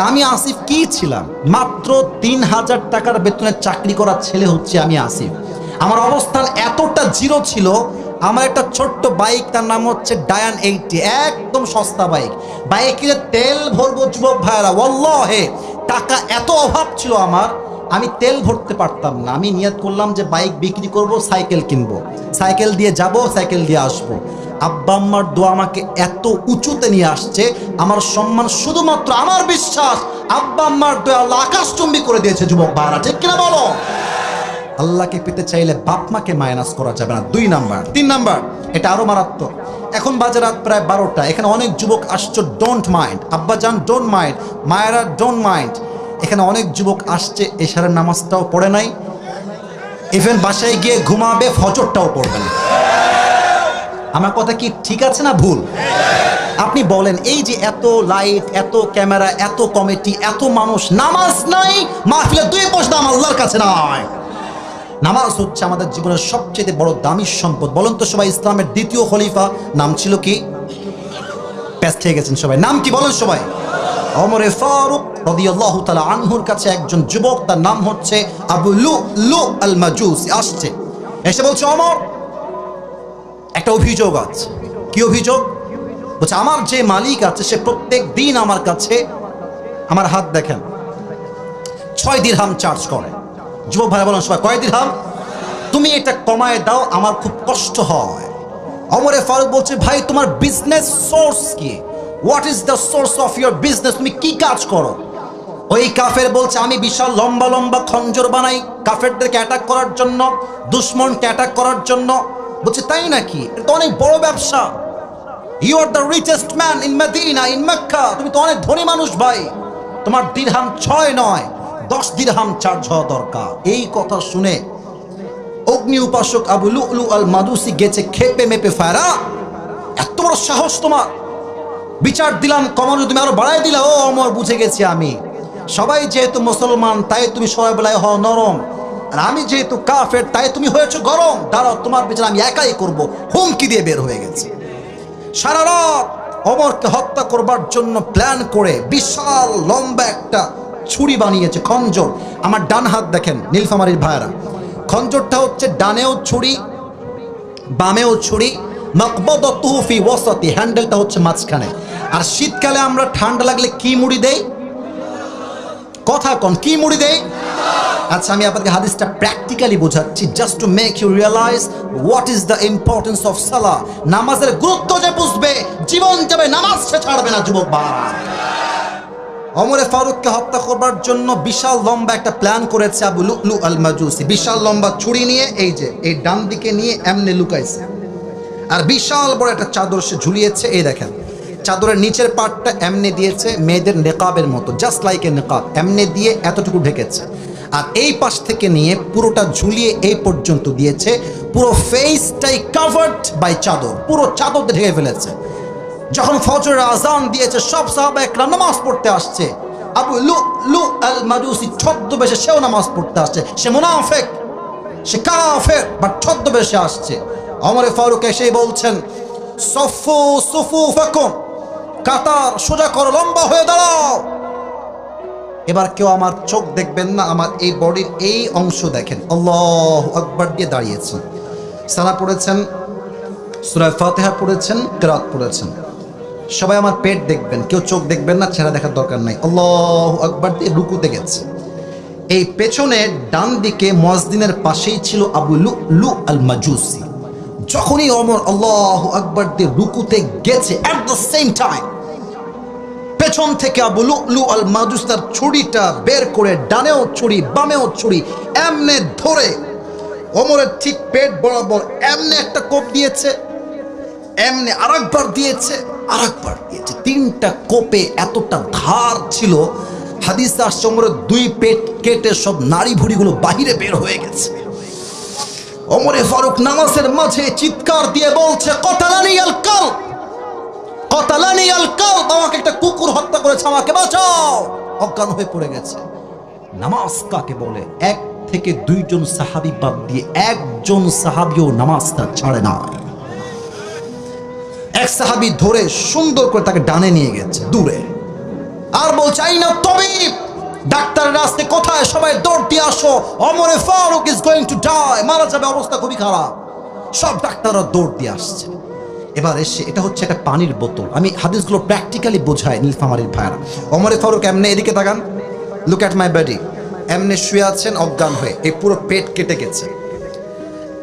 আমি আসিফ কি ছিলাম? মাত্র 3000 টাকার বেতনের চাকরি করা ছেলে হচ্ছে আমি আসিফ। আমার অবস্থান এতটা জিরো ছিল, আমার একটা ছোট্ট বাইক, তার নাম হচ্ছে ডায়ান 80, একদম সস্তা বাইক। বাইকে তেল ভরবো যুবক ভাইরা, ওয়াল্লাহি টাকা এত অভাব ছিল আমার, আমি তেল ভরতে পারতাম না। আমি নিয়ত করলাম যে বাইক বিক্রি করব, সাইকেল কিনবো, সাইকেল দিয়ে যাব, সাইকেল দিয়ে আসবো। আব্বা আম্মার দোয়া আমাকে এত উঁচুতে নিয়ে আসছে, আমার সম্মান শুধুমাত্র, আমার বিশ্বাস আব্বা আম্মার দোয়া আল্লাহ আকাশচুম্বী করে দিয়েছে। যুবক ভাইরা ঠিক কিনা বলো? আল্লাহকে পেতে চাইলে বাপ মাকে মাইনাস করা যাবে না। 2 নাম্বার। 3 নাম্বার, এটা আরো মারাত্মক। এখন বাজে রাত প্রায় 12টা, এখানে অনেক যুবক আসছে, ডোন্ট মাইন্ড, আব্বাজান ডোন্ট মাইন্ড, মায়েরা ডোন্ট মাইন্ড। এখানে অনেক যুবক আসছে, এশারের নামাজটাও পড়ে নাই, ইভেন বাসায় গিয়ে ঘুমাবে, ফজরটাও পড়বে না। আমার কথা কি ঠিক আছে না ভুল? আপনি বলেন, এই যে এত লাইট, এত ক্যামেরা, এত কমিটি, এত মানুষ, নামাজ নাই, মাহফিলে 2 পয়সা আল্লাহর কাছে নাই। নামাজ হচ্ছে আমাদের জীবনের সবচেয়ে বড় দামি সম্পদ। বলেন তো সবাই, ইসলামের দ্বিতীয় খলিফা নাম ছিল কি? ব্যস্ত হয়ে গেছেন সবাই, নাম কি বলেন সবাই? ওমরে ফারুক রাদিয়াল্লাহু তাআলা আনহুর কাছে একজন যুবক, তার নাম হচ্ছে আবু লুলু আল মাজুসি আসছে, এসে বলছে, ওমর, একটা অভিযোগ আছে। কি অভিযোগ? বলছে, আমার যে মালিক আছে সে প্রত্যেক দিন আমার কাছে, আমার হাত দেখেন, 6 দিরহাম চার্জ করে। যুবক ভাই বলেন সবাই, কয় দিরহাম? তুমি এটা কমায় দাও, আমার খুব কষ্ট হয়। ওমরে ফারুক বলছে, ভাই তোমার বিজনেস সোর্স কি? What is the source of your business? তুমি কি কাজ করো? ওই কাফের বলছে, আমি বিশাল লম্বা লম্বা খঞ্জর বানাই কাফেরদেরকে অ্যাটাক করার জন্য, দুশমনকে অ্যাটাক করার জন্য। বলছে, তাই নাকি? এটা তো অনেক বড় ব্যবসা। You are the richest man in Medina, in Mecca. তুমি তো অনেক ধনী মানুষ ভাই, তোমার দিরহাম 6 নয় 10 দিরহাম চার্জ হওয়া দরকার। এই কথা শুনে অগ্নি উপাসক আবু লুলু আল মাজুসি গেছে খেপে মেপে, ফায়রা, এত বড় সাহস তোমার! বিচার দিলাম, কমানো তুমি আরো বাড়াই দিলা। ও ওমর, বুঝে গেছি আমি, সবাই যেহেতু মুসলমান তাই তুমি সবাই বেলায় হও নরম, আর আমি যেহেতু কাফের তাই তুমি হয়েছো গরম। দাঁড়াও, তোমার বিচার আমি একাই করব। হুমকি দিয়ে বের হয়ে গেছে। সারা রাত ওমরকে হত্যা করবার জন্য প্ল্যান করে বিশাল লম্বা একটা ছুরি বানিয়েছে, খঞ্জর। আমার ডান হাত দেখেন নীলফামারীর ভাইরা, খঞ্জরটা হচ্ছে ডানেও ছুরি, বামেও ছুরি, মাকবাদাতুহু ফি ওয়াসাতি, হ্যান্ডেলটা হচ্ছে মাঝখানে। আর শীতকালে আমরা ঠান্ডা লাগলে কি মুড়ি দেই? কথা কোন, কি মুড়ি দেই? আচ্ছা, আমি আপনাকে হাদিসটা প্র্যাকটিক্যালি বোঝাচ্ছি, just to make you realise what is the importance of সালাহ। নামাজের গুরুত্ব যে বুঝবে, জীবন যাবে, নামাজ সে ছাড়বে না। যুবক ভাই, ওমরে ফারুককে হত্যা করবার জন্য বিশাল লম্বা একটা প্ল্যান করেছে আবু লুলু আল মাজুসি। বিশাল লম্বা ছুরি নিয়ে, এই যে এই ডান দিকে নিয়ে এমনি লুকাইছে, আর বিশাল বড় একটা চাদর সে ঝুলিয়েছে। এই দেখেন, চাদরের নিচের পার্টটা এমনি দিয়েছে মেয়েদের নেকাবের মতো, জাস্ট লাইক এ নেকাব, এমনি দিয়ে এতটুকু ঢেকেছে। আর এই পাশ থেকে নিয়ে পুরোটা ঝুলিয়ে এই পর্যন্ত দিয়েছে, পুরো ফেসটাই কাভার্ড বাই চাদর, পুরো চাদর ঢেকে ফেলেছে। যখন ফজরের আজান দিয়েছে, সব সাহাবা একরাম নামাজ পড়তে আসছে। আবু লুলু আল মাজুসি ছদ্মবেশে সেও নামাজ পড়তে আসছে। সে মুনাফিক, সে কাফের, বাট ছদ্মবেশে আসছে। ওমরে ফারুক এসেই বলছেন, সফু সুফুফাকুম, কাতার সোজা করো, লম্বা হয়ে দাঁড়াও। এবার কেউ আমার চোখ দেখবেন না, আমার এই বডির এই অংশ দেখেন। আল্লাহু আকবার দিয়ে দাঁড়িয়েছেন, সানা পড়েছেন, সূরা ফাতিহা পড়েছেন, কিরাত পড়েছেন। সবাই আমার পেট দেখবেন, কেউ চোখ দেখবেন না, চেহারা দেখার দরকার নাই। আল্লাহু আকবার দিয়ে রুকুতে গেছে। এই পেছনে ডান দিকে মুয়াজ্জিনের পাশেই ছিল আবু লুলু আল মাজুসি। যখনই ওমর আল্লাহু আকবার দিয়ে রুকুতে গেছে, এট দ্য সেম টাইম পেছন থেকে আবু লুলু আল মাজুসি তার ছুরিটা বের করে, ডানেও ছুরি বামেও ছুরি, এমনে ধরে ওমরের ঠিক পেট বরাবর এমনে একটা কোপ দিয়েছে, এমনি আরেকবার দিয়েছে, আরেকবার দিয়েছে। 3টা কোপে এতটা ধার ছিল, হাদিসে আসছে ওমরের 2 পেট কেটে সব নাড়ি ভুড়িগুলো বাহিরে বের হয়ে গেছে। ওমরে ফারুক নামাজের মাঝে চিৎকার দিয়ে বলছে, কতালানি আল কালব, কতালানি আল কালব, আমাকে একটা কুকুর হত্যা করেছে, আমাকে বাঁচাও। অজ্ঞান হয়ে পড়ে গেছে। নামাজ কাকে বলে? 1 থেকে 2 জন সাহাবী বাদ দিয়ে একজন সাহাবীও নামাজটা ছাড়ে না। এক সাহাবী ধরে সুন্দর করে তাকে ডানে নিয়ে গেছে দূরে, আর বলছে, আইনা তবিব, ডাক্তারের আসতে কোথায়, সবাই দৌড় দিয়ে আসো, ওমরে ফারুক ইজ গোয়িং টু ডাই, মারা যাবে, অবস্থা খুবই খারাপ। সব ডাক্তাররা দৌড় দিয়ে আসছে। এবার এসে, এটা হচ্ছে একটা পানির বোতল, আমি হাদিসগুলো প্র্যাকটিক্যালি বোঝাই নীলফামারীর ভাইরা। ওমরে ফারুক এমনি এদিকে তাকান, লুক অ্যাট মাই বডি, এমনি শুয়ে আছেন অজ্ঞান হয়ে, এই পুরো পেট কেটে গেছে।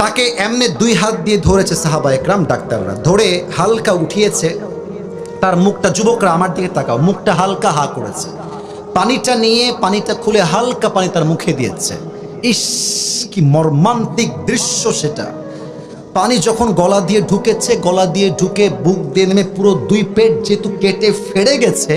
তাকে এমনি 2 হাত দিয়ে ধরেছে সাহাবা একরাম, ডাক্তাররা ধরে হালকা উঠিয়েছে। তার মুখটা, যুবকরা আমার দিকে তাকাও, মুখটা হালকা হা করেছে। পানিটা নিয়ে, পানিটা খুলে হালকা পানি তার মুখে দিয়েছে। ইস, কি মর্মান্তিক দৃশ্য সেটা। পানি যখন গলা দিয়ে ঢুকেছে, গলা দিয়ে ঢুকে বুক দিয়ে নেমে পুরো 2 পেট যেহেতু কেটে ফেড়ে গেছে,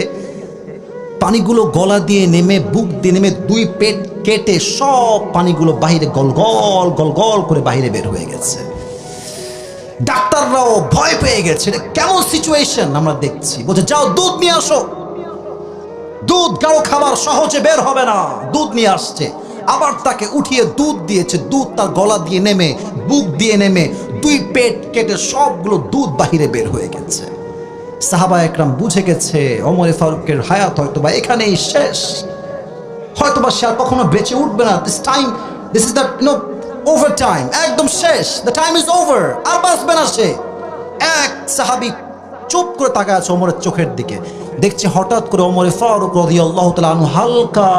পানিগুলো গলা দিয়ে নেমে বুক দিয়ে নেমে 2 পেট কেটে সব পানিগুলো বাহিরে গলগল গলগল করে বাহিরে বের হয়ে গেছে। ডাক্তাররাও ভয় পেয়ে গেছে, এটা কেমন সিচুয়েশন আমরা দেখছি। বলছে যাও দুধ নিয়ে আসো। দুধ গাঢ় খাবার সহজে বের হবে না, দুধ নিয়ে আসছে। আবার তাকে উঠিয়ে দুধ দিয়েছে, দুধ তার গলা দিয়ে নেমে বুক দিয়ে নেমে 2 পেট কেটে সবগুলো দুধ বাহিরে বের হয়ে গেছে। সাহাবা একরাম বুঝে গেছে ওমর ফারুকের হায়াত হয়তোবা এখানেই শেষ, হয়তোবা সে আর কখনো বেঁচে উঠবে না। This is the over time, একদম শেষ, দ্য টাইম ইজ ওভার, আর বাঁচবে না সে। এক সাহাবী চুপ করে তাকায় আছে ওমরের চোখের দিকে, দেখছে হঠাৎ করে ওমর ফারুক রাদিয়াল্লাহু তাআলা আনহু হালকা,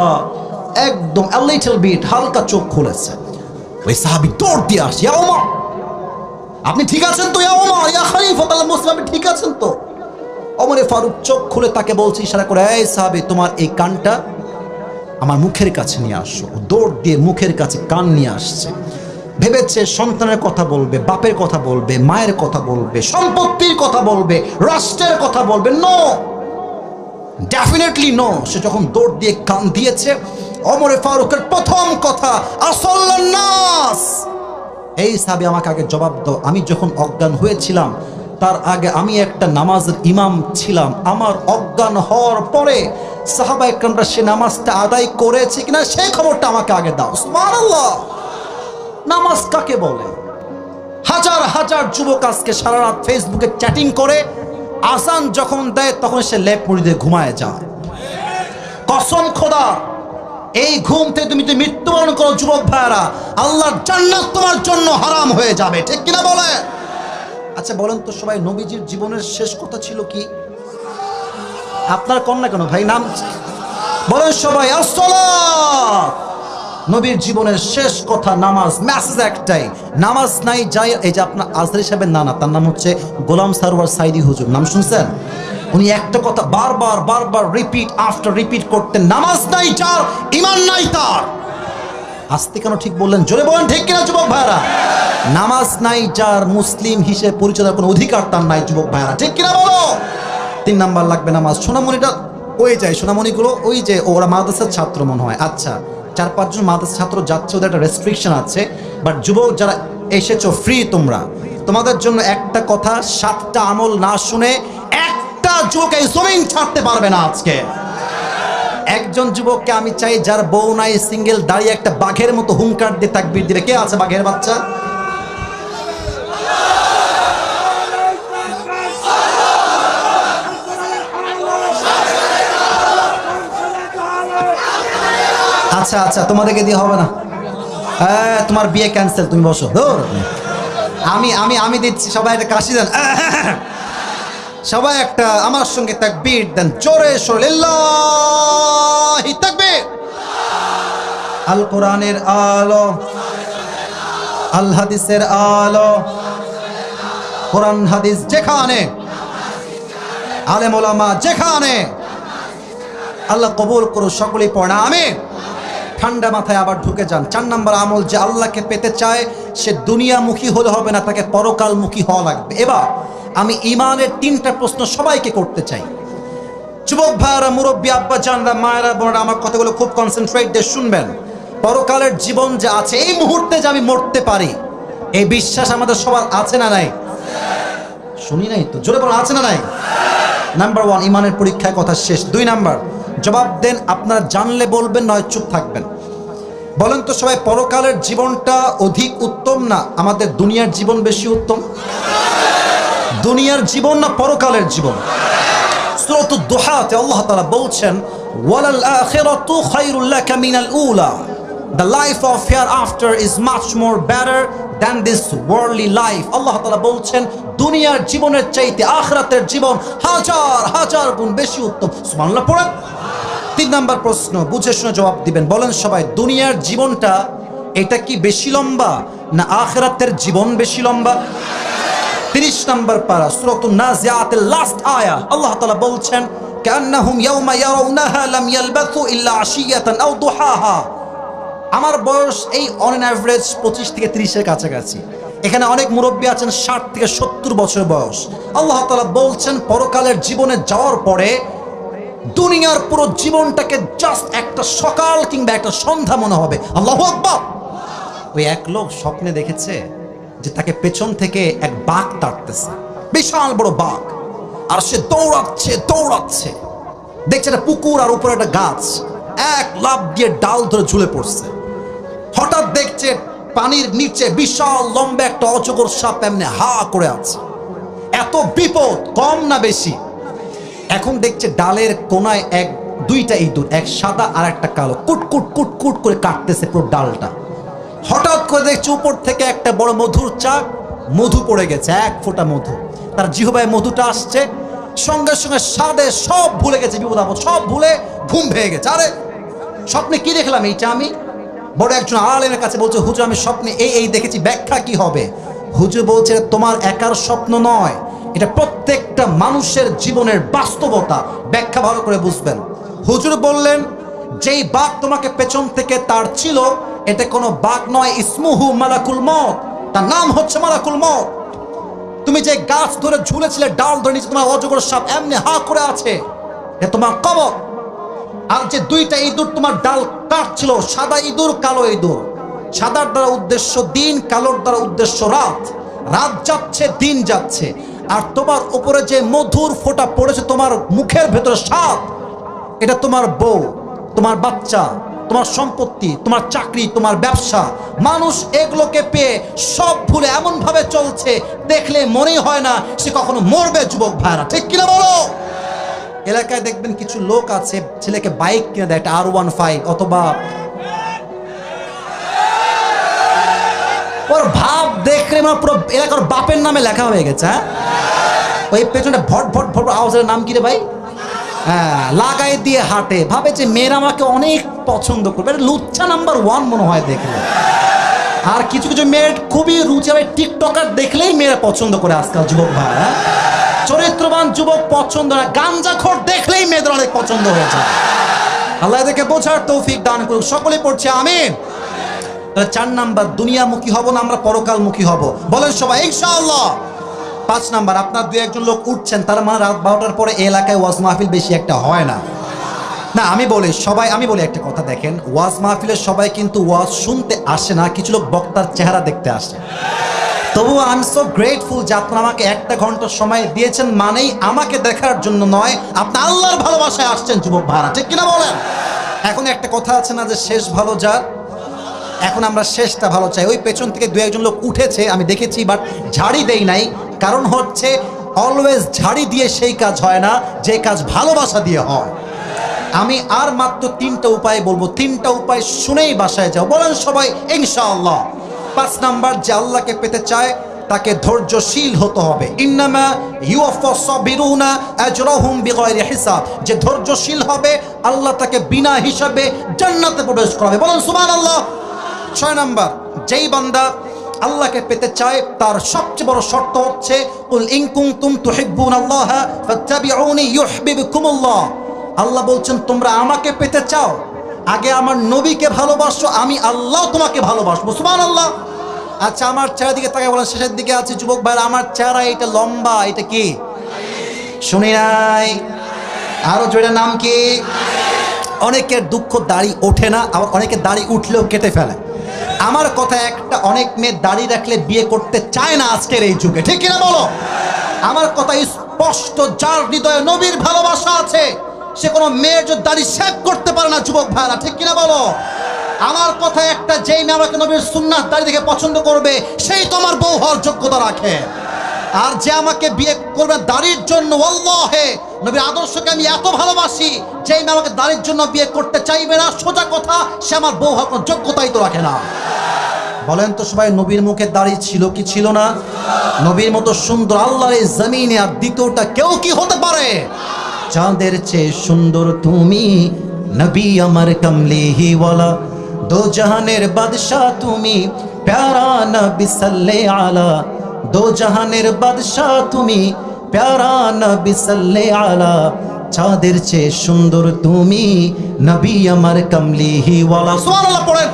একদম a little bit হালকা চোখ খুলেছে। ওই সাহাবী দৌড় দিয়ে আসে, ইয়া ওমর, আপনি ঠিক আছেন তো? ইয়া ওমর, ইয়া খলিফাতুল মুসলিমিন, আপনি ঠিক আছেন তো? ওমর ফারুক চোখ খুলে তাকে বলছে ইশারা করে, এই সাহাবী, তোমার এই কানটা আমার মুখের কাছে নিয়ে আসো। দৌড় দিয়ে মুখের কাছে কান নিয়ে আসছে। ভেবেছে সন্তানের কথা বলবে, বাপের কথা বলবে, মায়ের কথা বলবে, সম্পত্তির কথা বলবে, রাষ্ট্রের কথা বলবে। No, definitely no. সে যখন দৌড় দিয়ে কান দিয়েছে, ওমর ফারুকের প্রথম কথা, আসল্লান নাস, এই সাহাবী আমাকে আগে জবাব দাও, আমি যখন অজ্ঞান হয়েছিলাম তার আগে আমি একটা নামাজের ইমাম ছিলাম, আমার অজ্ঞান হওয়ার পরে সাহাবা একরামরা সে নামাজটা আদায় করেছে কিনা সেই খবরটা আমাকে আগে দাও। সুবহানাল্লাহ, নামাজ কাকে বলে? হাজার হাজার যুবক আজকে সারা রাত ফেসবুকে চ্যাটিং করে, আজান যখন দেয় তখন সে লেপ মুড়ি দিয়ে ঘুমায় যায়। কসম খোদা, এই ঘুম থেকে তুমি যদি মৃত্যুবরণ করো যুবক ভাইরা, আল্লাহর জান্নাত তোমার জন্য হারাম হয়ে যাবে, ঠিক কিনা বলে? আচ্ছা বলেন তো সবাই, নবীজির জীবনের শেষ কথা ছিল কি? আপনার কন্যা কেন ভাই, নাম বলেন সবাই, আসসালাত। নবীর জীবনের শেষ কথা নামাজ, মেসেজ একটাই, নামাজ নাই যাই। এই যে আপনার আজহারি সাহেবের নানা, তার নাম হচ্ছে গোলাম সারওয়ার সাইদি হুজুর, নাম শুনছেন? উনি একটা কথা বারবার বারবার রিপিট আফটার রিপিট করতেন, নামাজ নাই যার, ঈমান নাই তার। আস্তে কেন ঠিক বললেন? জোরে বলেন, ঠিক কিনা যুবক ভাইরা? নামাজ নাই যার, মুসলিম হিসেবে পরিচয়ের কোনো অধিকার তার নাই যুবক ভাইরা, ঠিক কিনা বলো? 3 নাম্বার লাগবে নামাজ। সোনামণিটা ওই যায়, সোনামণিগুলো ওই যে ওরা মাদ্রাসার ছাত্র মনে হয়। আচ্ছা, 4-5 জন মাদ্রাসার ছাত্র যাচ্ছে, ওদের একটা রেস্ট্রিকশন আছে। বাট যুবক যারা এসেছো ফ্রি, তোমাদের জন্য একটা কথা, 7টা আমল না শুনে একটা যুবক এই জমিন ছাড়তে পারবে না আজকে। একজন যুবককে আমি চাই যার বউ নাই, সিঙ্গেল, দাঁড়িয়ে একটা বাঘের মতো হুঙ্কার দিয়ে তাকবীর দিবে। কে আছে বাঘের বাচ্চা? আচ্ছা আচ্ছা, তোমাদেরকে দিয়ে হবে না, তোমার বিয়ে ক্যান্সেল, তুমি বসো। আমি আমি আমি দিচ্ছি, সবাই একটা কাশি দেন, সবাই একটা আমার সঙ্গে তাকবীর দেন, জোরে সোরে, লিল্লাহি তাকবীর। আল কোরআনের আলো, আল হাদিসের আলো, কোরআন হাদিস যেখানে, আলেম ওলামা যেখানে, আল্লাহ কবুল করো, সকলেই পড়া আমিন। ঠান্ডা মাথায় আবার ঢুকে যান। 4 নম্বর আমল, যে আল্লাহকে পেতে চায় সে দুনিয়ামুখী হলে হবে না, তাকে পরকালমুখী হওয়া লাগবে। এবার আমি ইমানের 3টা প্রশ্ন সবাইকে করতে চাই। যুবক ভাইরা, মুরব্বী, আব্বা জানরা, মায়েরা, বোনেরা, আমার কথাগুলো খুব কনসেন্ট্রেট দিয়ে শুনবেন। পরকালের জীবন যে আছে, এই মুহূর্তে যে আমি মরতে পারি, এই বিশ্বাস আমাদের সবার আছে না নাই? শুনি নাই তো, জোরে বলেন, আছে না নাই? নাম্বার 1, ইমানের পরীক্ষায় কথা শেষ। 2 নাম্বার, জবাব দেন, আপনারা জানলে বলবেন, নয় চুপ থাকবেন। বলেন তো সবাই, পরকালের জীবনটা অধিক উত্তম না আমাদের দুনিয়ার জীবন বেশি উত্তম? দুনিয়ার জীবন না পরকালের জীবন? সূরাতুদ দুহাতে আল্লাহ তাআলা বলছেন, ওয়ালাল আখিরাতু খায়রুল লাকা মিনাল উলা, the life of hereafter is much more better than this worldly life. আল্লাহ তাআলা বলছেন, দুনিয়ার জীবনের চাইতে আখিরাতের জীবন হাজার হাজার গুণ বেশি উত্তম। সুবহানাল্লাহ পড়েন। 3 নাম্বার প্রশ্ন, বুঝে শুনে জবাব দিবেন। বলেন সবাই, দুনিয়ার জীবনটা এটা কি বেশি লম্বা না আখিরাতের জীবন বেশি লম্বা? 30 নাম্বার পারা, সূরাতুন নাজিআতের লাস্ট আয়া, আল্লাহ তাআলা বলছেন, কান্নাহুম ইয়াওমা ইয়ারাউনাহা লাম ইয়ালবাথু ইল্লা আশিয়াতান আও দুহাহা। আমার বয়স এই অন অ্যান অ্যাভারেজ 25 থেকে 30-এর কাছাকাছি। এখানে অনেক মুরব্বী আছেন 60 থেকে 70 বছর বয়স। আল্লাহ তাআলা বলছেন পরকালের জীবনে যাওয়ার পরে দুনিয়ার পুরো জীবনটাকে জাস্ট একটা সকাল কিংবা একটা সন্ধ্যা মনে হবে। আল্লাহু আকবার। ওই এক লোক স্বপ্নে দেখেছে যে তাকে পেছন থেকে এক বাঘ তাড়তেছে, বিশাল বড় বাঘ, আর সে দৌড়াচ্ছে দৌড়াচ্ছে, দেখছে একটা পুকুর আর উপরে একটা গাছ, এক লাফ দিয়ে ডাল ধরে ঝুলে পড়ছে। হঠাৎ দেখছে পানির নিচে বিশাল লম্বা একটা অজগর সাপ এমনি হা করে আছে। এত বিপদ কম না বেশি? এখন দেখছে ডালের কোনায় দুইটা ইঁদুর, এক সাদা আর একটা কালো, কুটকুট কুটকুট করে কাটতেছে পুরো ডালটা। হঠাৎ করে দেখছে উপর থেকে একটা বড় মধুর চাক, মধু পড়ে গেছে, এক ফোঁটা মধু। তার জিহ্বায় মধুটা আসছে, সঙ্গে সঙ্গে স্বাদে সব ভুলে গেছে, বিপদ আপদ সব ভুলে ঘুম ভেঙে গেছে। আরে স্বপ্নে কি দেখলাম এইটা আমি? বড় একজন আলেমের কাছে বলছে, হুজুর আমি স্বপ্নে এই দেখেছি, ব্যাখ্যা কি হবে? হুজুর বলছে তোমার একার স্বপ্ন নয়, এটা প্রত্যেকটা মানুষের জীবনের বাস্তবতা, ব্যাখ্যা ভালো করে বুঝবেন। হুজুর বললেন যেই বাঘ তোমাকে পেছন থেকে তার ছিল, এটা কোনো বাঘ নয়, ইসমুহু মালাকুল মউত, তার নাম হচ্ছে মালাকুল মউত। তুমি যে গাছ ধরে ঝুলেছিলে, ডাল ধরে নিচে তোমার অজগর সাপ এমনি হা করে আছে, এটা তোমার কবর। আর যে দুইটা ইঁদুর তোমার ডাল কাটছিল, সাদা ইঁদুর কালো ইঁদুর, সাদার দ্বারা উদ্দেশ্য দিন, কালোর দ্বারা উদ্দেশ্য রাত। রাত যাচ্ছে দিন যাচ্ছে, আর তোমার উপরে যে মধুর ফোঁটা পড়েছে তোমার মুখের ভেতরে স্বাদ, এটা তোমার বউ, তোমার বাচ্চা, তোমার সম্পত্তি, তোমার চাকরি, তোমার ব্যবসা। মানুষ এগুলোকে পেয়ে সব ভুলে এমন ভাবে চলছে, দেখলে মনেই হয় না সে কখনো মরবে। যুবক ভাইরা ঠিক কিনা বলো? এলাকায় দেখবেন কিছু লোক আছে ছেলেকে বাইক কিনে দেয়, একটা R15 অথবা, ওর ভাব দেখলে আমার পুরো এলাকার বাপের নামে লেখা হয়ে গেছে। হ্যাঁ, ওই পেছনে ভট ভট ভট আওয়াজের নাম কি রে ভাই? হ্যাঁ, লাগাই দিয়ে হাঁটে, ভাবে যে মেয়েরা আমাকে অনেক পছন্দ করবে। লুচ্ছা নাম্বার 1 মনে হয় দেখলে। আর কিছু কিছু মেয়ের খুবই রুচি, টিকটকার দেখলেই মেয়েরা পছন্দ করে আজকাল। যুবক ভাই, চরিত্রবান যুবক পছন্দ না, গাঞ্জাখোর দেখলেই মেয়েদের অনেক পছন্দ হয়েছে। আল্লাহ এদেরকে বোঝার তৌফিক দান করুক। সকলে পড়ছে আমিন। 4 নাম্বার, দুনিয়ামুখী হব না, আমরা পরকালমুখী হব। বলেন সবাই ইনশাআল্লাহ। 5 নাম্বার, আপনার 2-1 লোক উঠছেন, তার মানে রাত 12টার পরে এই এলাকায় ওয়াজ মাহফিল বেশি একটা হয় না। না, আমি বলি একটা কথা, দেখেন ওয়াজ মাহফিলে সবাই কিন্তু ওয়াজ শুনতে আসে না, কিছু লোক বক্তার চেহারা দেখতে আসে। তবুও আই এম সো গ্রেটফুল যে আপনারা আমাকে 1টা ঘন্টা সময় দিয়েছেন, মানেই আমাকে দেখার জন্য নয়, আপনি আল্লাহর ভালোবাসায় আসছেন। যুবক ভাড়া ঠিক কিনা বলেন? এখন একটা কথা আছে না যে শেষ ভালো যার, এখন আমরা শেষটা ভালো চাই। ওই পেছন থেকে 2-1 লোক উঠেছে আমি দেখেছি, বাট ঝাড়ি দেই নাই। কারণ হচ্ছে অলওয়েজ ঝাড়ি দিয়ে সেই কাজ হয় না যে কাজ ভালোবাসা দিয়ে হয়। আমি আর মাত্র 3টা উপায় বলবো, 3টা উপায় শুনেই বাসায় যাও। বলেন সবাই ইনশাআল্লাহ। 5 নাম্বার, যে আল্লাহকে পেতে চায় তাকে ধৈর্যশীল হতে হবে। ইন্নামা ইউওয়াফাস সাবিরুনা আজরাহুম বিগাইরি হিসাব, যে ধৈর্যশীল হবে আল্লাহ তাকে বিনা হিসাবে জান্নাতে প্রবেশ করাবে। বলেন সুবহানাল্লাহ। 6 নাম্বার, যেই বান্দা আল্লাহকে পেতে চায় তার সবচেয়ে বড় শর্ত হচ্ছে কুল ইন কুনতুম তুহিব্বুনাল্লাহ ফাত্তাবিউনি ইউহিব্বুকুমুল্লাহ। আল্লাহ বলছেন তোমরা আমাকে পেতে চাও, আগে আমার নবীকে ভালোবাসো, আমি আল্লাহ তোমাকে ভালোবাসবো। সুবহানাল্লাহ। আচ্ছা, আমার চেহারার দিকে তাকায় বলেন, শেষের দিকে আছে যুবক ভাইরা, আমার চেহারা এটা লম্বা, এটা কি শুনি নাই? আরো জোরে নাম কি? অনেকের দুঃখ দাড়ি ওঠে না, আবার অনেকের দাড়ি উঠলেও কেটে ফেলে। আমার কথা একটা, অনেক মেয়ে দাড়ি রাখলে বিয়ে করতে চায় না আজকের এই যুগে, ঠিক কিনা বলো? আমার কথা স্পষ্ট, যার হৃদয়ে নবীর ভালোবাসা আছে সে কোনো মেয়ের যদি দাড়ি শেভ করতে পারে না। যুবক ভাইরা ঠিক কিনা বলো? আমার কথা একটা, যেই মেয়ে আমাকে নবীর সুন্নাহ দাড়ি দেখে পছন্দ করবে সেই তোমার বউ হওয়ার যোগ্যতা রাখে। আর যে আমাকে বিয়ে করবে দাড়ির জন্য, আল্লাহে নবীর আদর্শকে আমি এত ভালোবাসি, যেই মেয়ে আমাকে দাড়ির জন্য বিয়ে করতে চাইবে না, সোজা কথা সে আমার বউ হওয়ার কোনো যোগ্যতাই তো রাখে না। বলেন তো সবাই, নবীর মুখে দাড়ি ছিল কি ছিল না? নবীর মতো সুন্দর আল্লাহর এই জমিনে আর দ্বিতীয়টা কেউ কি হতে পারে? চাঁদের চেয়ে সুন্দর তুমি নবী আমার কমলিওয়ালা, দো জাহানের বাদশাহ তুমি প্যারা নবী সাল্লে আলা, দো জাহানের বাদশাহ তুমি প্যারা নবী সাল্লে আলা, চাঁদের চেয়ে সুন্দর তুমি নবী আমার কমলিওয়ালা। সুবহানাল্লাহ পড়েন।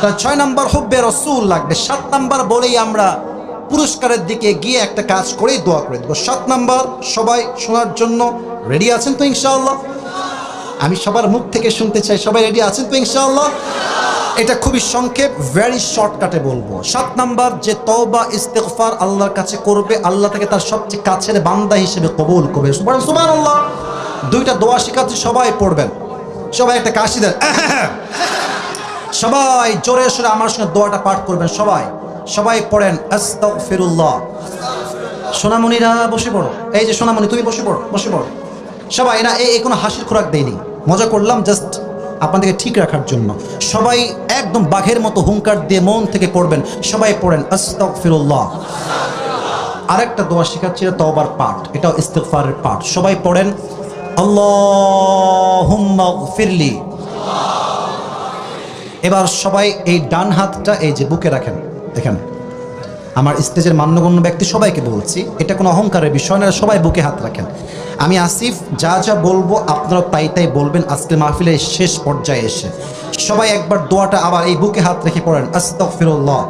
তার 6 নাম্বার হুব্বে রাসূল লাগবে। 7 নাম্বার বলেই আমরা পুরস্কারের দিকে গিয়ে একটা কাজ করেই দোয়া করে দেবো। 7 নাম্বার সবাই শোনার জন্য রেডি আছেন তো ইনশাআল্লাহ? আমি সবার মুখ থেকে শুনতে চাই, সবাই রেডি আছেন তো ইনশাআল্লাহ? এটা খুবই সংক্ষেপ, ভেরি শর্টকাটে বলবো। 7 নাম্বার যে তওবা ইস্তিগফার আল্লাহর কাছে করবে, আল্লাহ তাকে তার সবচেয়ে কাছের বান্দা হিসেবে কবুল করবে। সুবহানাল্লাহ। 2টা দোয়া শেখাচ্ছি, সবাই পড়বেন। সবাই একটা কাশি দেন, সবাই জোরে সোরে আমার সঙ্গে দোয়াটা পাঠ করবেন। সবাই সবাই পড়েন আস্তাগফিরুল্লাহ। সোনামণিরা বসে পড়ো, এই যে সোনামণি তুমি বসে পড়ো, বসে পড়ো সবাই। না এই কোনো হাসির খোরাক দেয়নি, মজা করলাম জাস্ট আপনাদেরকে ঠিক রাখার জন্য। সবাই একদম বাঘের মতো হুঙ্কার দিয়ে মন থেকে পড়বেন। সবাই পড়েন আস্তাগফিরুল্লাহ। আরেকটা দোয়া শেখাচ্ছি, তওবার পাঠ, এটাও ইস্তিগফারের পাঠ। সবাই পড়েন আল্লাহুম্মা গফিরলি। এবার সবাই এই ডান হাতটা এই যে বুকে রাখেন। দেখেন আমার স্টেজের মান্যগণ্য ব্যক্তি সবাইকে বলছি, এটা কোনো অহংকারের বিষয় না, সবাই বুকে হাত রাখেন। আমি আসিফ যা যা বলবো আপনারা তাই তাই বলবেন। আজকে মাহফিলের শেষ পর্যায়ে এসে সবাই একবার দোয়াটা আবার এই বুকে হাত রেখে পড়েন আস্তাগফিরুল্লাহ।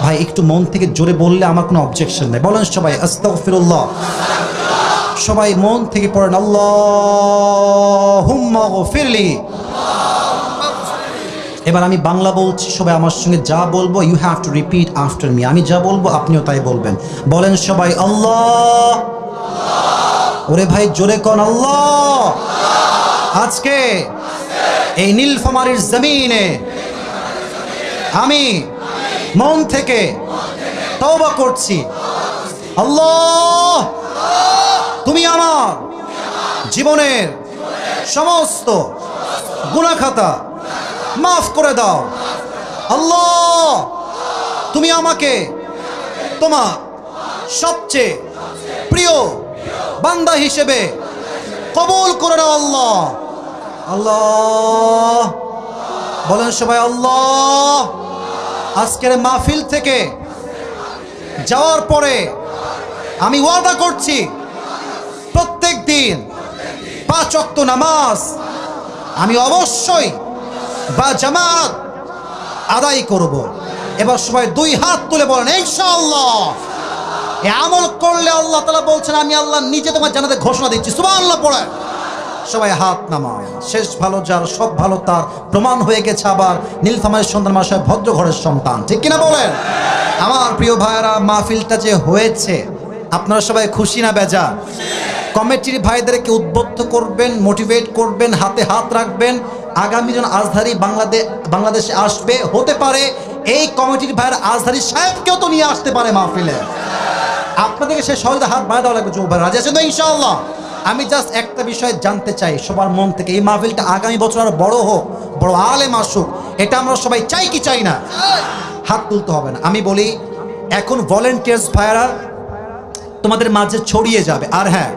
ভাই একটু মন থেকে জোরে বললে আমার কোনো অবজেকশন নেই, বলেন সবাই আস্তাগফিরুল্লাহ। সবাই মন থেকে পড়েন আল্লাহুম্মা গফিরলি। এবার আমি বাংলা বলছি, সবাই আমার সঙ্গে যা বলবো you have to repeat after me. আমি যা বলবো আপনিও তাই বলবেন। বলেন সবাই আল্লাহ। ওরে ভাই জোরে কোন আল্লাহ। আজকে এই নীলফামারীর জমিনে আমি মন থেকে তওবা করছি, আল্লাহ তুমি আমার জীবনের সমস্ত গুনাহ খাতা মাফ করে দাও। আল্লাহ তুমি আমাকে তোমার সবচেয়ে প্রিয় বান্দা হিসেবে কবুল করে নাও আল্লাহ। আল্লাহ বলেন সবাই আল্লাহ। আজকের মাহফিল থেকে যাওয়ার পরে আমি ওয়াদা করছি প্রত্যেক দিন 5 ওয়াক্ত নামাজ আমি অবশ্যই বা জামাত আদায় করব। এবার সবাই 2 হাত তুলে বলেন ইনশাআল্লাহ। এই আমল করলে আল্লাহ তাআলা বলছেন আমি আল্লাহ নিজে তোমার জান্নাতে ঘোষণা দিচ্ছি। সুবহানাল্লাহ পড়ে সবাই হাত নামান। শেষ ভালো যার সব ভালো তার, প্রমাণ হয়ে গেছে আবার নীলফামারীর সন্তান মাসায় ভদ্র ঘরের সন্তান, ঠিক কিনা বলেন? আমার প্রিয় ভাইয়েরা, মাহফিলটা যে হয়েছে আপনারা সবাই খুশি না বেজার? কমিটির ভাইদেরকে উদ্বুদ্ধ করবেন, মোটিভেট করবেন, হাতে হাত রাখবেন। আগামী জন আজহারি বাংলাদেশে আসবে, হতে পারে এই কমিটির ভাইয়ের আজহারি সাহেবকেও তো নিয়ে আসতে পারে মাহফিলে। আপনাদেরকে সে সহজে হাত বাড়া দেওয়া লাগবে। ভাই রাজি আছেন তো ইনশাআল্লাহ? আমি জাস্ট একটা বিষয় জানতে চাই সবার মন থেকে, এই মাহফিলটা আগামী বছর আরো বড় হোক, বড় আলেম আসুক, এটা আমরা সবাই চাই কি চাই না? হাত তুলতে হবে না। আমি বলি এখন ভলেন্টিয়ার্স ভাইয়েরা তোমাদের মাঝে ছড়িয়ে যাবে। আর হ্যাঁ,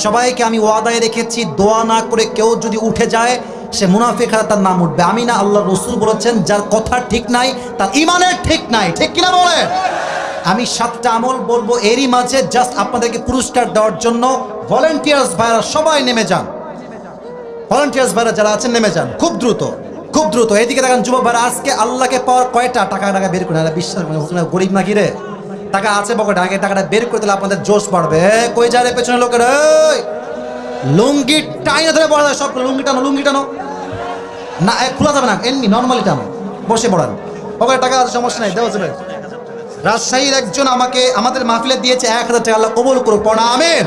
সবাইকে আমি ওয়াদায় রেখেছি দোয়া না করে কেউ যদি উঠে যায় সে মুনাফিক হয়, তার নাম উঠবে। আমি না, আল্লাহ রসুল বলেছেন যার কথা ঠিক নাই তার ইমানের ঠিক নাই, ঠিক কিনা বলে? আমি 7টা আমল বলবো, এরই মাঝে জাস্ট আপনাদেরকে পুরস্কার দেওয়ার জন্য ভলেন্টিয়ার্স ভাইরা সবাই নেমে যান। ভলেন্টিয়ার্স ভাইরা যারা আছেন নেমে যান খুব দ্রুত, খুব দ্রুত। এইদিকে দেখেন যুবক ভাইরা, আজকে আল্লাহকে পাওয়ার কয়টা টাকা বের করে বিশ্বাস করে, গরিব নাকি রে? টাকা আছে পকেটে, আগে টাকাটা বের করে দিলে আপনাদের জোশ বাড়বে। কই যায় রে পেছনে লোকের? লুঙ্গি টাইনা ধরে পড়া যায়, সব লুঙ্গি টানো, লুঙ্গি টানো না, খোলা যাবে না, এমনি নর্মালি টানো, বসে পড়ান। পকেটে টাকা আছে, সমস্যা নাই, দেওয়া যাবে। রাজশাহীর একজন আমাকে আমাদের মাহফিলে দিয়েছে 1000 টাকা, আল্লাহ কবুল করুক, পড়া আমিন।